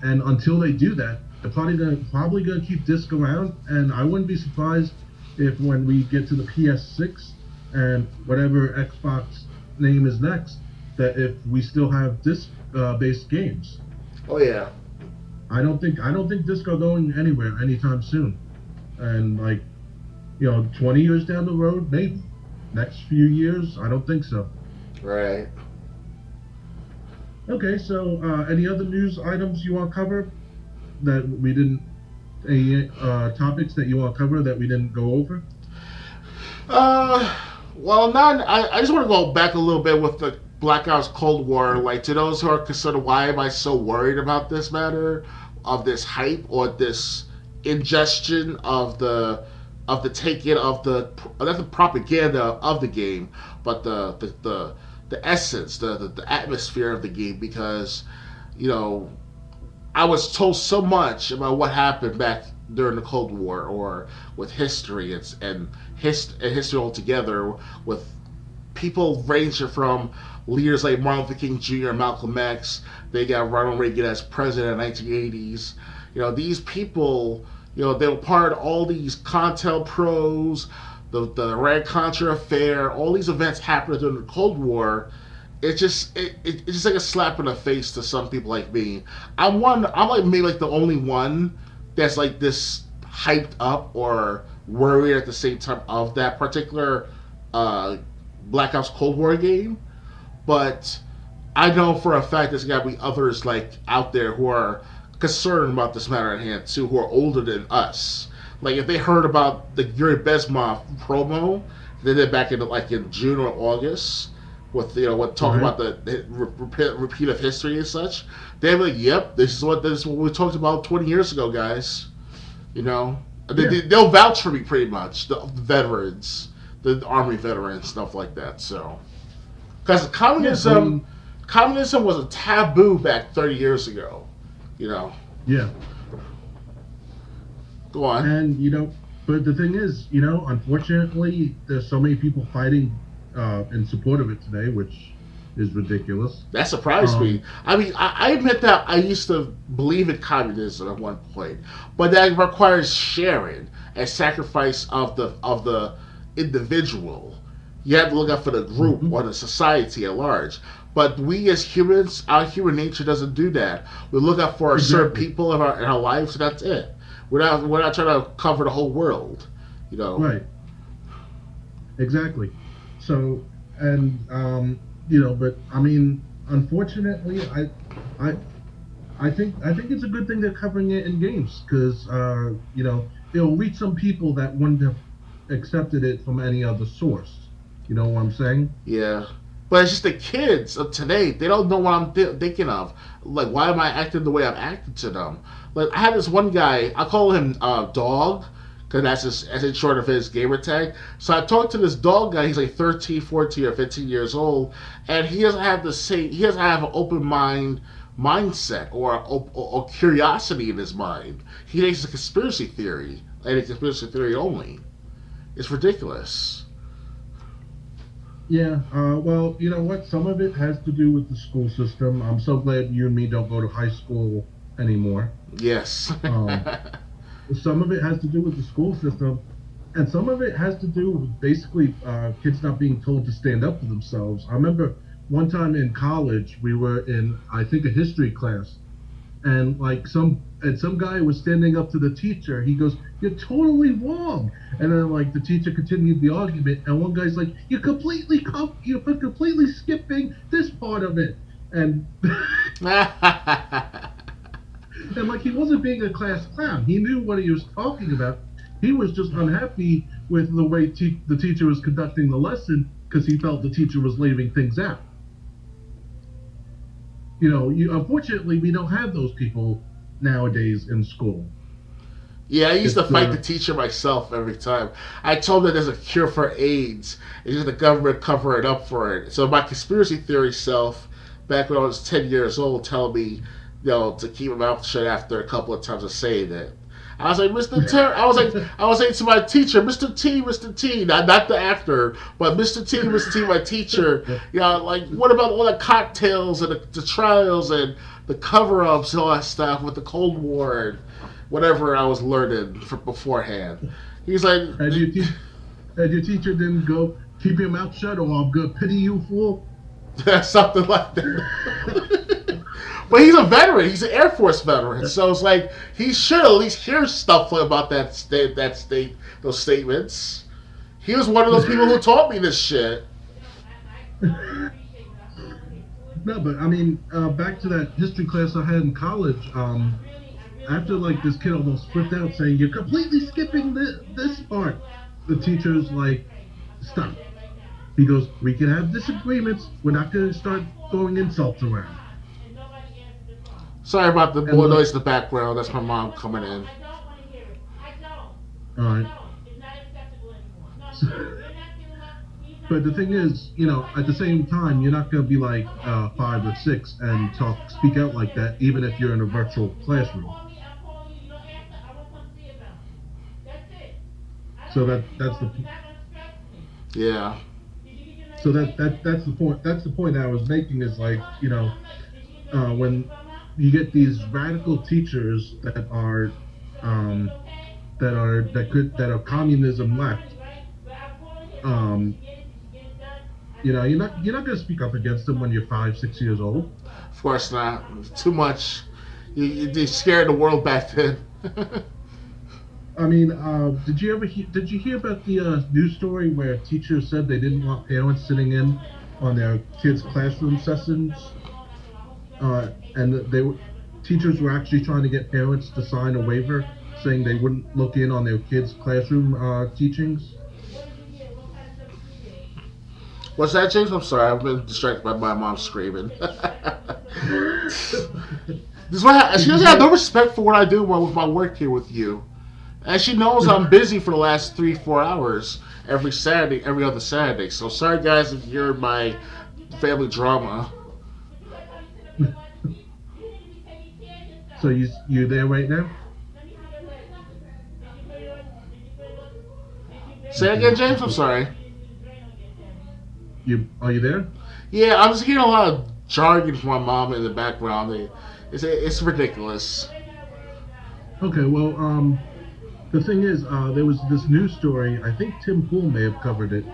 And until they do that, they're probably gonna keep disc around. And I wouldn't be surprised if when we get to the PS6 and whatever Xbox name is next, that if we still have disc based games. Oh yeah, I don't think disc are going anywhere anytime soon. And like 20 years down the road, maybe. Next few years, I don't think so. right. Okay, so any other news items you want to cover that we didn't? Any topics that you want to cover that we didn't go over? Uh, well, not. I just want to go back a little bit with the Black Ops Cold War. Like to those who are concerned, why am I so worried about this matter, of this hype or this ingestion of the taking of the not the propaganda of the game, but the essence, the atmosphere of the game, because you know I was told so much about what happened back during the Cold War, or with history and history altogether, with people ranging from leaders like Martin Luther King Jr. and Malcolm X. They got Ronald Reagan as president in the 1980s. These people, they were part of all these Contel pros, the Iran Contra affair, all these events happened during the Cold War. It's just like a slap in the face to some people like me. I'm like maybe like the only one that's like this hyped up or worried at the same time of that particular uh, Black Ops Cold War game. But I know for a fact there's got to be others like out there who are concerned about this matter at hand too, who are older than us. Like if they heard about the Yuri Bezmov promo they did back in June or August, with what talking Right. about the repeat of history and such, they're like, "Yep, this is what we talked about 20 years ago, guys." You know, Yeah. they'll vouch for me pretty much. The veterans, the army veterans, stuff like that. So, because Yeah. I mean, communism was a taboo back 30 years ago. You know, yeah. go on. And but the thing is, unfortunately, there's so many people fighting in support of it today, which is ridiculous. That surprised me. Um, I mean, I admit that I used to believe in communism at one point, but that requires sharing and sacrifice of the individual. You have to look out for the group mhm, or the society at large. But we as humans, our human nature doesn't do that. We look out for certain exactly. people in our lives, and that's it. We're not trying to cover the whole world. You know. Right. Exactly. So, and but I mean, unfortunately, I, I think it's a good thing they're covering it in games because it'll reach some people that wouldn't have accepted it from any other source. You know what I'm saying? Yeah. But it's just the kids of today. They don't know what I'm thinking of. Like, why am I acting the way I'm acting to them? Like, I had this one guy. I call him Dog, because that's just as in short of his gamer tag. So I talked to this dog guy. He's like 13, 14, or 15 years old, and he doesn't have the same. He doesn't have an open mindset or curiosity in his mind. He thinks it's a conspiracy theory and a conspiracy theory only. It's ridiculous. Yeah, well, you know what? Some of it has to do with the school system. I'm so glad you and me don't go to high school anymore. Yes. Um, some of it has to do with the school system, and some of it has to do with basically kids not being told to stand up for themselves. I remember one time in college, we were in, I think, a history class, and some guy was standing up to the teacher. He goes, "You're totally wrong." And then like the teacher continued the argument, and one guy's like, you're completely skipping this part of it." And and like he wasn't being a class clown. He knew what he was talking about. He was just unhappy with the way the teacher was conducting the lesson because he felt the teacher was leaving things out. Unfortunately, we don't have those people nowadays in school. Yeah, I used to It's fight the teacher myself every time. I told him that there's a cure for AIDS. It's just the government covering up for it. So my conspiracy theory self, back when I was 10 years old, telling me, to keep my mouth shut after a couple of times of saying it. I was like, Mr. T. I was saying to my teacher, Mr. T, not the actor, but Mr. T, my teacher. Like, what about all the cocktails and the trials and the cover-ups and all that stuff with the Cold War and whatever I was learning beforehand. He's like, and your teacher didn't go, "Keep your mouth shut, or I'm gonna pity you, fool." something like that. But he's a veteran. He's an Air Force veteran, so it's like he should at least hear stuff about those statements. He was one of those people who taught me this shit. No, but I mean, back to that history class I had in college. After like this kid almost flipped out saying, "You're completely skipping this part," the teacher's like, "Stop." He goes, "We can have disagreements. We're not going to start throwing insults around." Sorry about the And more look, noise in the background. That's my mom coming in. all right. But the thing is, at the same time, you're not going to be like 5 or 6 and speak out like that, even if you're in a virtual classroom. So that's the Yeah. so that's the point. That's the point I was making is like when you get these radical teachers um, that are communism left. Um, you're not going to speak up against them when you're 5, 6 years old. Of course not. Too much. You scared the world back then. I mean, did you hear about the news story where teachers said they didn't want parents sitting in on their kids' classroom sessions, and teachers were actually trying to get parents to sign a waiver saying they wouldn't look in on their kids' classroom teachings. What's that, James? I'm sorry. I've been distracted by my mom screaming. She Did you doesn't have hear? no respect for what I do with my work here with you. And she knows I'm busy for the last 3, 4 hours every other Saturday. So sorry, guys, if you're in my family drama. So you there right now? Say that Okay. again, James. I'm sorry. Are you there? Yeah, I'm just hearing a lot of jargon from my mom in the background. It's ridiculous. Okay. Well, the thing is, there was this news story. I think Tim Pool may have covered it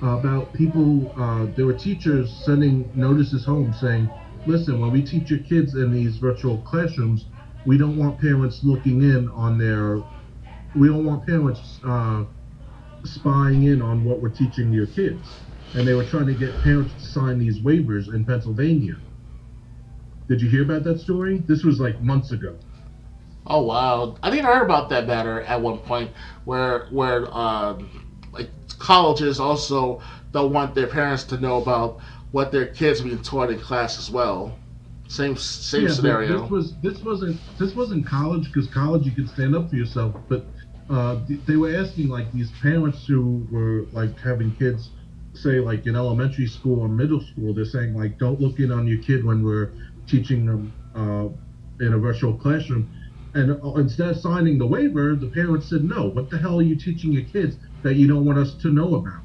about people. There were teachers sending notices home saying, "Listen, when we teach your kids in these virtual classrooms, we don't want parents looking in on their. We don't want parents spying in on what we're teaching your kids." And they were trying to get parents to sign these waivers in Pennsylvania. Did you hear about that story? This was like months ago. Oh wow! I think I heard about that matter at one point, where like colleges also don't want their parents to know about what their kids are being taught in class as well. Same Yeah, but scenario. this wasn't college because college you could stand up for yourself. But they were asking like these parents who were like having kids, say like in elementary school or middle school. They're saying like, don't look in on your kid when we're teaching them in a virtual classroom. And instead of signing the waiver, the parents said, no, what the hell are you teaching your kids that you don't want us to know about?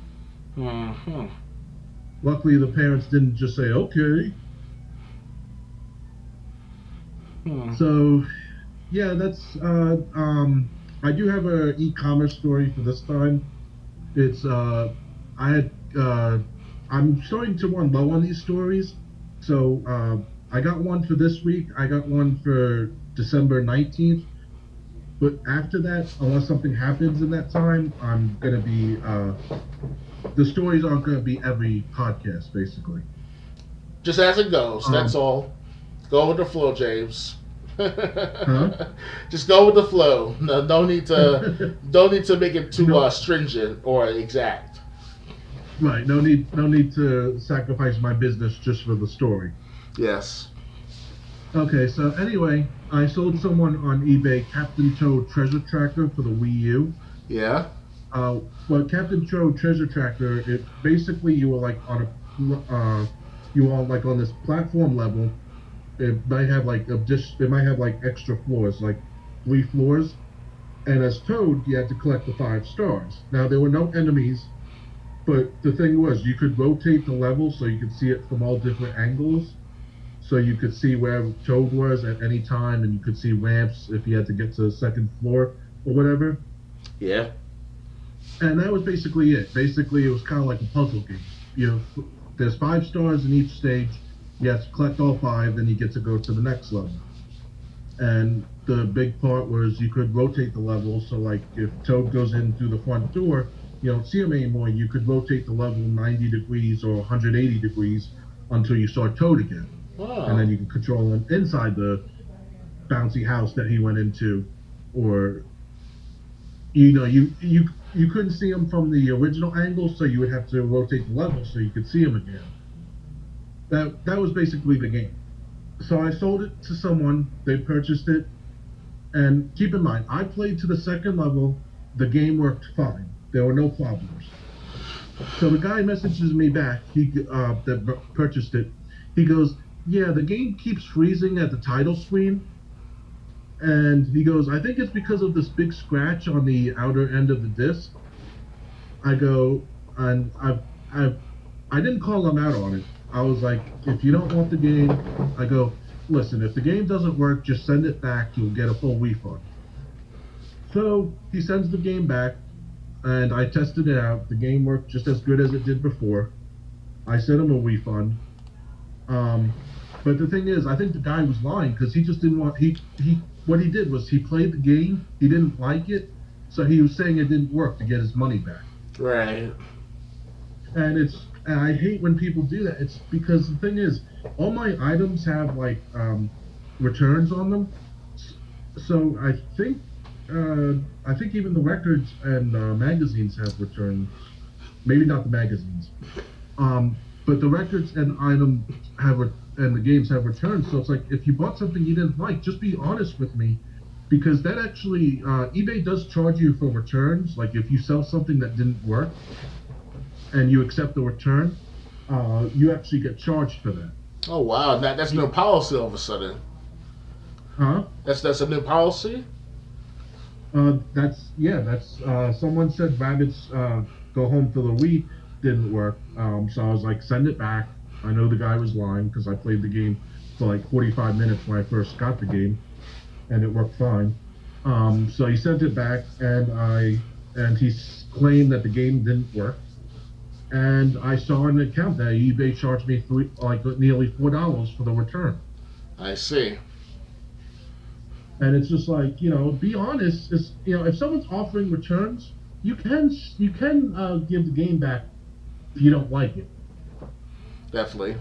Hmm. Luckily, the parents didn't just say, okay. Hmm. So yeah, that's I do have a e-commerce story for this time. It's I had I'm starting to run low on these stories. So I got one for this week. I got one for December 19th. But after that, unless something happens in that time, I'm gonna be the stories aren't gonna be every podcast basically. Just as it goes. That's Um all. Go with the flow, James. huh? Just go with the flow. No, don't need to make it too No, stringent or exact. right, no need to sacrifice my business just for the story. Yes. Okay, so anyway, I sold someone on eBay Captain Toad Treasure Tracker for the Wii U. Yeah. Uh, but Captain Toad Treasure Tracker, it basically you were like on you were like on this platform level. It might have like it might have like extra floors, like 3 floors. And as Toad, you had to collect the 5 stars. Now there were no enemies, but the thing was you could rotate the level so you could see it from all different angles. So you could see where Toad was at any time, and you could see ramps if you had to get to the second floor or whatever. Yeah. And that was basically it. Basically, it was kind of like a puzzle game. There's 5 stars in each stage. You have to collect all 5, then you get to go to the next level. And the big part was you could rotate the level. So, like, if Toad goes in through the front door, you don't see him anymore. You could rotate the level 90 degrees or 180 degrees until you saw Toad again, and then Oh. you can control him inside the bouncy house that he went into, or you couldn't see him from the original angle, so you would have to rotate the level so you could see him again. That was basically the game. So I sold it to someone. They purchased it, and keep in mind, I played to the second level. The game worked fine. There were no problems. So the guy messages me back. He that purchased it. He goes, "Yeah, the game keeps freezing at the title screen." And he goes, I think it's because of this big scratch on the outer end of the disc. I go, and I didn't call him out on it. I was like, if you don't want the game, I go, listen, if the game doesn't work, just send it back. You'll get a full refund. So he sends the game back, and I tested it out. The game worked just as good as it did before. I sent him a refund. Um, but the thing is, I think the guy was lying because he just didn't want he what he did was he played the game, he didn't like it, so he was saying it didn't work to get his money back. Right. And I hate when people do that. It's because the thing is, all my items have like returns on them, so I think even the records and magazines have returns. Maybe not the magazines. But the records and items and the games have returns. So it's like if you bought something you didn't like, just be honest with me, because that actually eBay does charge you for returns. Like if you sell something that didn't work and you accept the return, you actually get charged for that. Oh wow. That's new policy all of a sudden. Huh? That's a new policy. That's yeah. That's someone said rabbits go home for the week didn't work. So I was like, send it back. I know the guy was lying because I played the game for like 45 minutes when I first got the game, and it worked fine. So he sent it back, and he claimed that the game didn't work. And I saw an account that eBay charged me like nearly $4 for the return. I see. And it's just like, be honest. If someone's offering returns, you can give the game back if you don't like it. Definitely.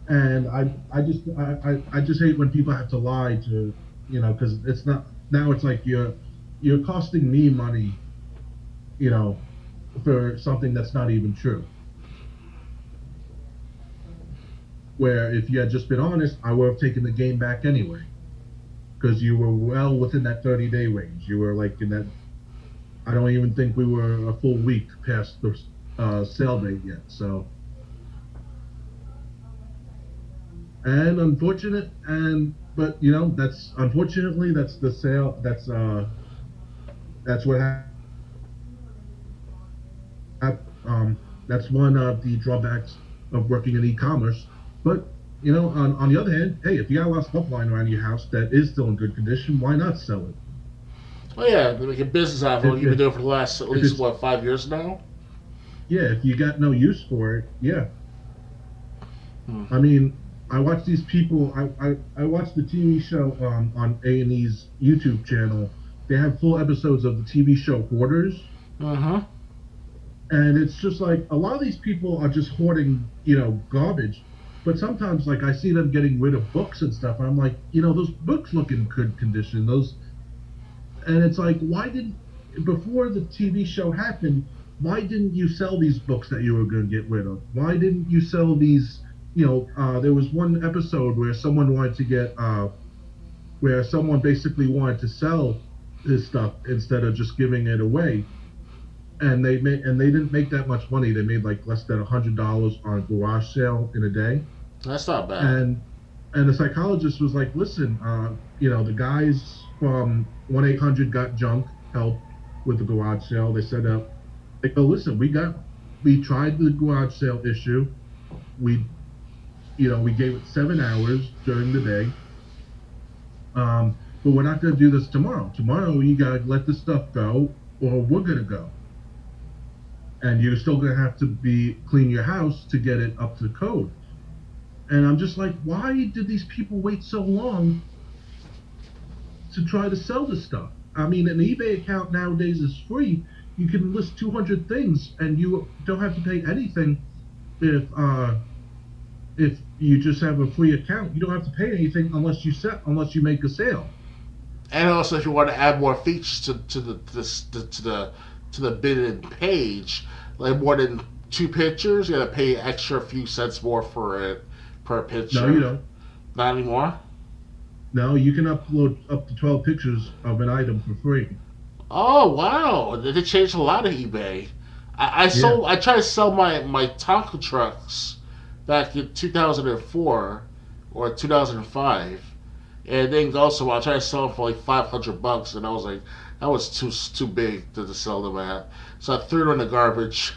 And I just hate when people have to lie to, because it's not now. It's like you're costing me money, you know, for something that's not even true. Where if you had just been honest, I would have taken the game back anyway, because you were well within that 30-day range. You were like in that I don't even think we were a full week past the sale date yet. So, and unfortunate, and but that's unfortunately that's the sale. That's what that's one of the drawbacks of working in e-commerce. But on the other hand, hey, if you got a lot of stuff lying around your house that is still in good condition, why not sell it? Oh yeah, they make a business out of it. If You've been it, doing it for the last at if least it's what 5 years now. yeah, if you got no use for it, yeah. Hmm. I mean, I watch these people. I watch the TV show on A&E's YouTube channel. They have full episodes of the TV show Hoarders, Uh huh. and it's just like a lot of these people are just hoarding garbage. But sometimes, like, I see them getting rid of books and stuff. I'm like, those books look in good condition. Those, and it's like, why didn't before the TV show happened? Why didn't you sell these books that you were going to get rid of? Why didn't you sell these? There was one episode where someone wanted to get, where someone basically wanted to sell his stuff instead of just giving it away, and they didn't make that much money. They made like less than $100 on a garage sale in a day, That's not bad. and the psychologist was like, listen, the guys from 1-800 got junk help with the garage sale. They said, they go, listen, we tried the garage sale issue. We we gave it 7 hours during the day. But we're not going to do this tomorrow. Tomorrow you got to let this stuff go, or we're going to go, and you're still going to have to be clean your house to get it up to code. And I'm just like, why did these people wait so long to try to sell this stuff? I mean, an eBay account nowadays is free. You can list 200 things, and you don't have to pay anything if you just have a free account. You don't have to pay anything unless you make a sale. And also, if you want to add more features to the bidded page, like more than two pictures, you got to pay extra few cents more for it per No, you picture. don't. Not anymore. No, you can upload up to 12 pictures of an item for free. Oh wow, they changed a lot of eBay. Yeah. I tried to sell my Tonka trucks back in 2004 or 2005, and it didn't go so well. I tried to sell them for like $500, and I was like, that was too big to sell them at. So I threw them in the garbage.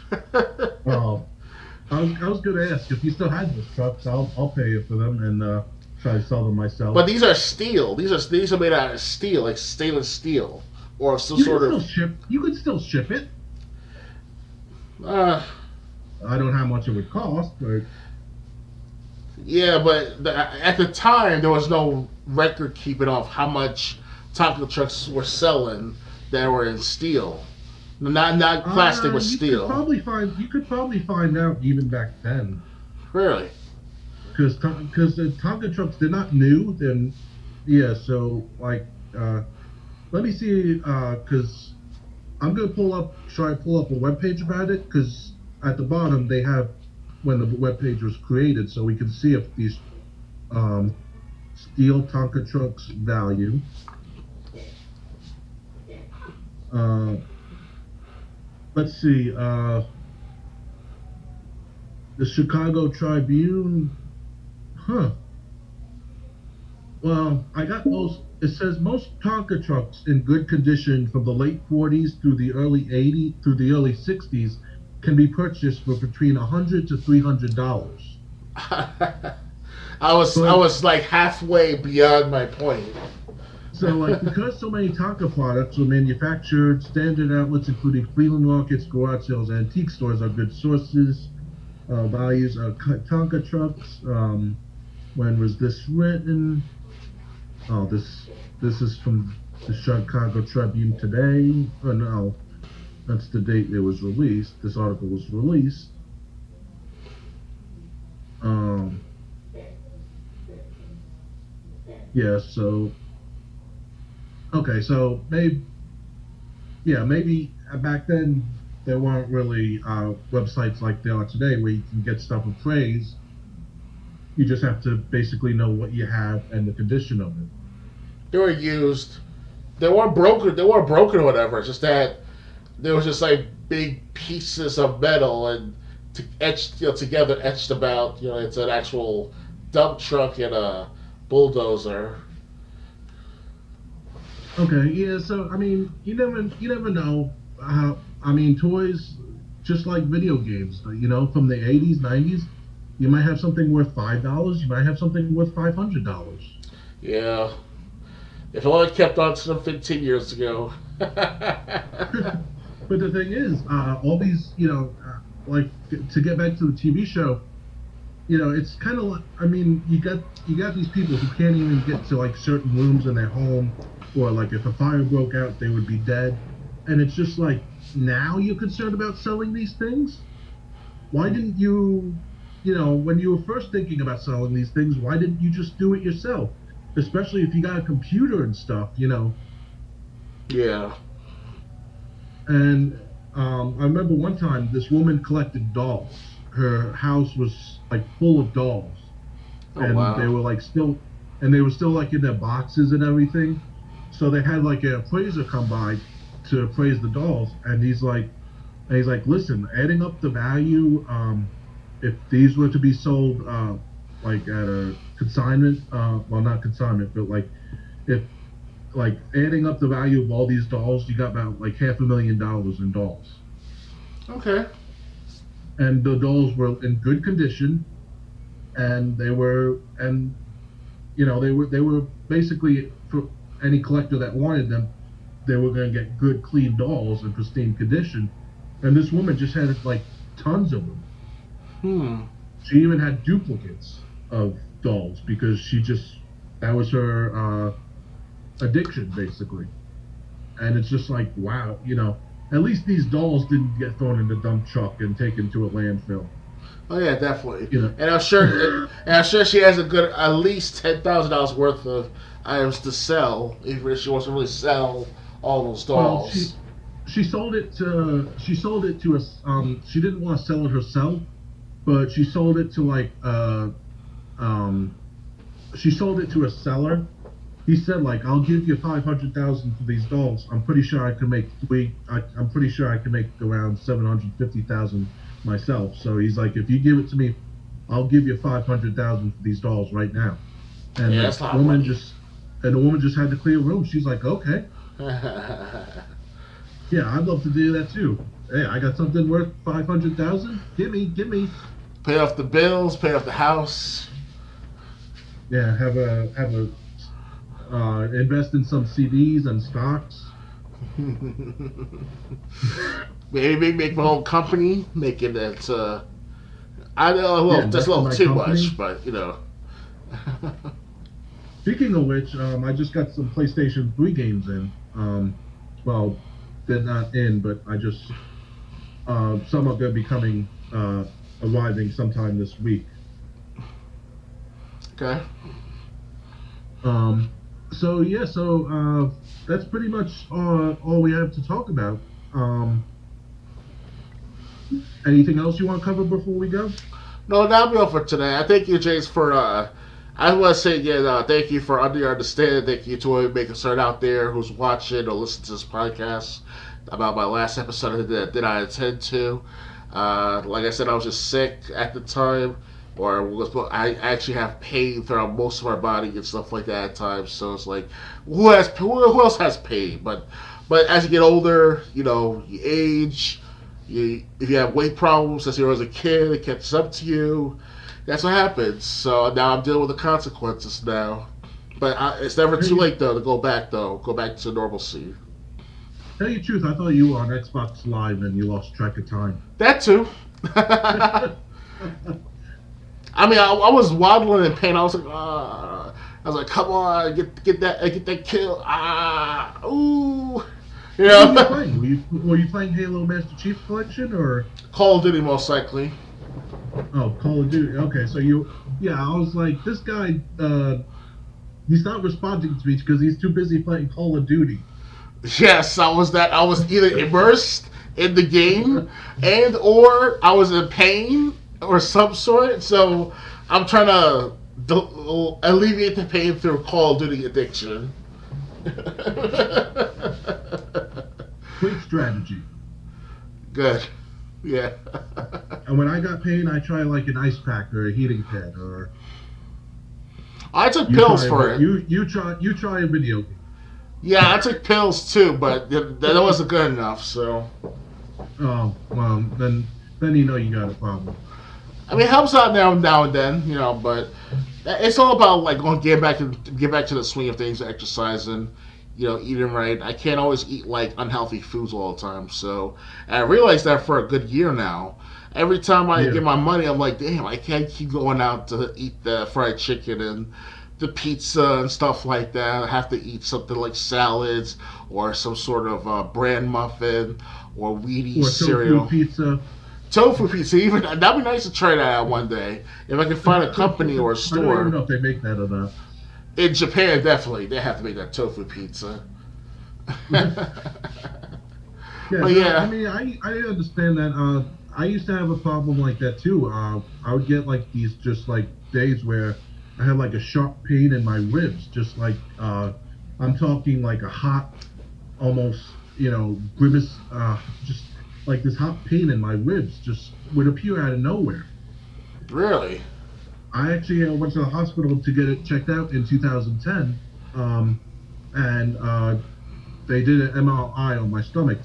Oh, I was going to ask if you still had those trucks. I'll pay you for them and try to sell them myself. But these are steel. These are made out of steel, like stainless steel, or some You can sort still of. ship. You can still ship it. Uh, I don't know how much it would cost, but Yeah, but at the time there was no record keeping of how much taco trucks were selling that were in steel, not plastic, but steel. you could probably find out even back then Really? because the Tonka trucks they're not new. Then yeah, so like let me see because I'm gonna try to pull up a web page about it because at the bottom they have when the web page was created, so we can see if these um, steel Tonka trucks value. Uh, let's see. The Chicago Tribune. Huh. Well, I got most. It says most Tonka trucks in good condition from the late 40s through the early 80s through the early 60s can be purchased for between $100 to $300. I But was like halfway beyond my point. so, like, because so many Tonka products were manufactured, standard outlets including flea markets, garage sales, antique stores are good sources. Values of Tonka trucks. When was this written? Oh, this is from the Chicago Tribune today. Oh no, that's the date it was released. This article was released. Um, yeah. So okay. So maybe back then there weren't really websites like there are today where you can get stuff appraised. You just have to basically know what you have and the condition of it. They were used. They weren't broken. They weren't broken or whatever. It's just that there was just like big pieces of metal and etched together, etched about. It's an actual dump truck and a bulldozer. Okay, yeah. So I mean, you never know how. I mean, toys, just like video games. From the '80s, '90s, you might have something worth $5. You might have something worth $500. Yeah, if only I kept on to them 15 years ago. But the thing is, all these, like to get back to the TV show, it's kind of like, I mean, you got these people who can't even get to like certain rooms in their home, or like if a fire broke out, they would be dead, and it's just like now you're concerned about selling these things. Why didn't you, when you were first thinking about selling these things, why didn't you just do it yourself? Especially if you got a computer and stuff. Yeah. And I remember one time this woman collected dolls. Her house was like full of dolls, Oh and they wow. were like still, and they were still like in their boxes and everything. So they had like an appraiser come by to appraise the dolls, and he's like, listen, adding up the value, if these were to be sold, like at a consignment, well, not consignment, but like if like adding up the value of all these dolls, you got about like $500,000 in dolls, Okay. and the dolls were in good condition, and they were basically for any collector that wanted them, they were going to get good, clean dolls in pristine condition, and this woman just had like tons of them. Hmm. She even had duplicates of dolls because that was her addiction basically. And it's just like, wow, at least these dolls didn't get thrown in the dump truck and taken to a landfill. Oh yeah, definitely. You know, And I'm sure she has a good at least $10,000 worth of items to sell, even if she wants to really sell all those well, dolls. she sold it to us. She didn't want to sell it herself, but um, she sold it to a seller. He said like, I'll give you 500,000 for these dolls. I'm pretty sure I could make I'm pretty sure I could make around 750,000 myself. So he's like, if you give it to me, I'll give you 500,000 for these dolls right now. And Yeah, the that's a lot of woman money. just and the woman just had to clear a room. She's like, okay, yeah, I'd love to do that too. Hey, I got something worth 500,000. Give me. Pay off the bills, pay off the house. Yeah, have a invest in some CDs and stocks. Maybe make my own company, making it. I know Yeah, that's a invest in little my too much, company. but Speaking of which, I just got some PlayStation 3 games in. Well, they're not in, but I just some are going to be coming, arriving sometime this week. okay. So yeah, that's pretty much all we have to talk about. Anything else you want to cover before we go? No, that'll be all for today. I thank you, James, for. I want to say again, thank you for under your understanding. Thank you to every concern out there who's watching or listening to this podcast about my last episode that I attend to. Like I said, I was just sick at the time, I actually have pain throughout most of my body and stuff like that at times. So it's like, who else has pain? But as you get older, you age. If you have weight problems as you were as a kid, it catches up to you. That's what happens. So now I'm dealing with the consequences now. But it's never too Hey, late though to go back though. Go back to normalcy. tell you the truth, I thought you were on Xbox Live and you lost track of time. That too. I mean, I was waddling in pain. I was like, come on, get that kill. Ooh, What were you yeah. playing? Were you playing Halo Master Chief Collection or Call of Duty most likely. Call of Duty? Okay, so yeah, I was like, this guy, he's not responding to me because he's too busy playing Call of Duty. Yes, I was that. I was either immersed in the game and or I was in pain or some sort. So I'm trying to alleviate the pain through Call of Duty addiction. Quick strategy. Good. Yeah. And when I got pain, I try like an ice pack or a heating pad, or I took pills for it. you try a video game. Yeah, I took pills too, but that wasn't good enough. So, Oh well, then you know you got a problem. I mean, it helps out now and then, but it's all about like going get back to the swing of things, exercising, eating right. I can't always eat like unhealthy foods all the time. So, and I realized that for a good year now. Every time I get my money, I'm like, damn, I can't keep going out to eat the fried chicken and the pizza and stuff like that. I have to eat something like salads or some sort of bran muffin or Wheaties Or cereal. tofu pizza. Tofu pizza, even that'd be nice to try that out one day. If I can find a company or a I don't even know store if they make that or not. in Japan, definitely they have to make that tofu pizza. Yeah, But no, yeah. I mean, I understand that. I used to have a problem like that too. I would get like these just like days where I had like a sharp pain in my ribs, just like I'm talking like a hot, almost grimace, just like this hot pain in my ribs just would appear out of nowhere. Really? I actually went to the hospital to get it checked out in 2010, and they did an MRI on my stomach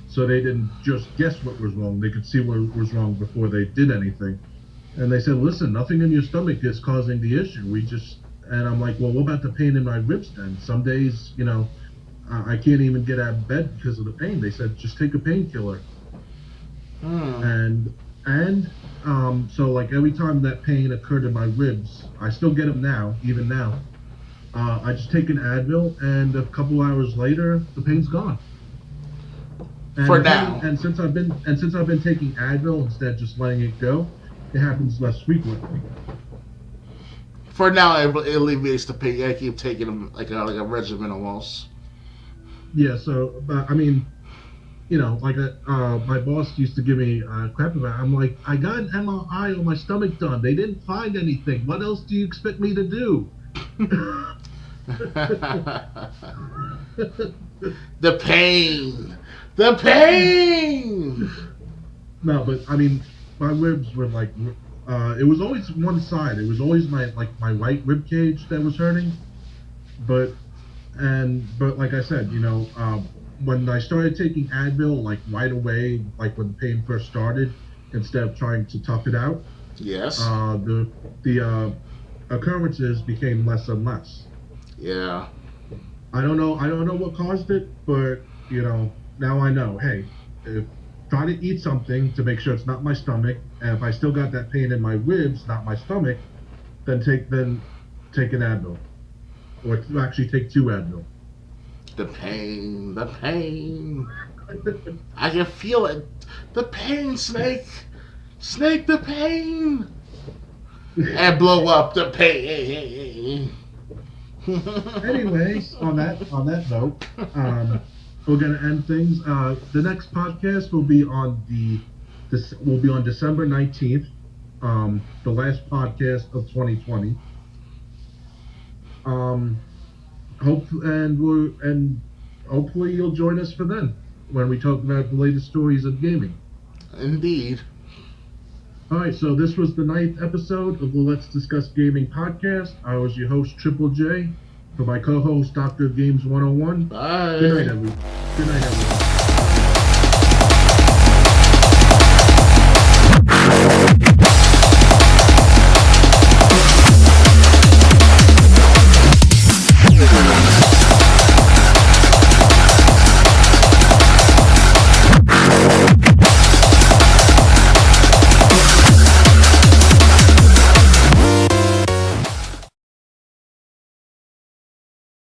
so they didn't just guess what was wrong. They could see what was wrong before they did anything. And they said, listen, nothing in your stomach is causing the issue. And I'm like, well, what about the pain in my ribs then? Some days, I can't even get out of bed because of the pain. They said, just take a painkiller. And so like every time that pain occurred in my ribs, I still get them now, even now. I just take an Advil, and a couple hours later, the pain's gone. And For now. And since I've been taking Advil instead of just letting it go, it happens less frequently. For now, it alleviates the pain. I keep taking them like a regimen almost. Yeah. So, I mean, my boss used to give me crap about it. I'm like, I got an MRI on my stomach done. They didn't find anything. What else do you expect me to do? The pain. The pain. No, but I mean, my ribs were like, it was always one side. It was always my right rib cage that was hurting. But like I said, when I started taking Advil, like right away, like when the pain first started, instead of trying to tough it out, Yes. The occurrences became less and less. Yeah. I don't know what caused it, but now I know. Hey, try to eat something to make sure it's not my stomach, and if I still got that pain in my ribs, not my stomach, then take an Advil, or actually take 2 Advil. The pain. The pain. I can feel it. The pain, Snake. Snake, the pain. And blow up the pain. Anyways, on that note, we're gonna end things. The next podcast will be on December 19th, the last podcast of 2020. Hopefully you'll join us for then when we talk about the latest stories of gaming. Indeed. All right, so this was the 9th episode of the Let's Discuss Gaming podcast. I was your host, Triple J, for my co-host, Dr. Games 101. Bye. Good night, everyone.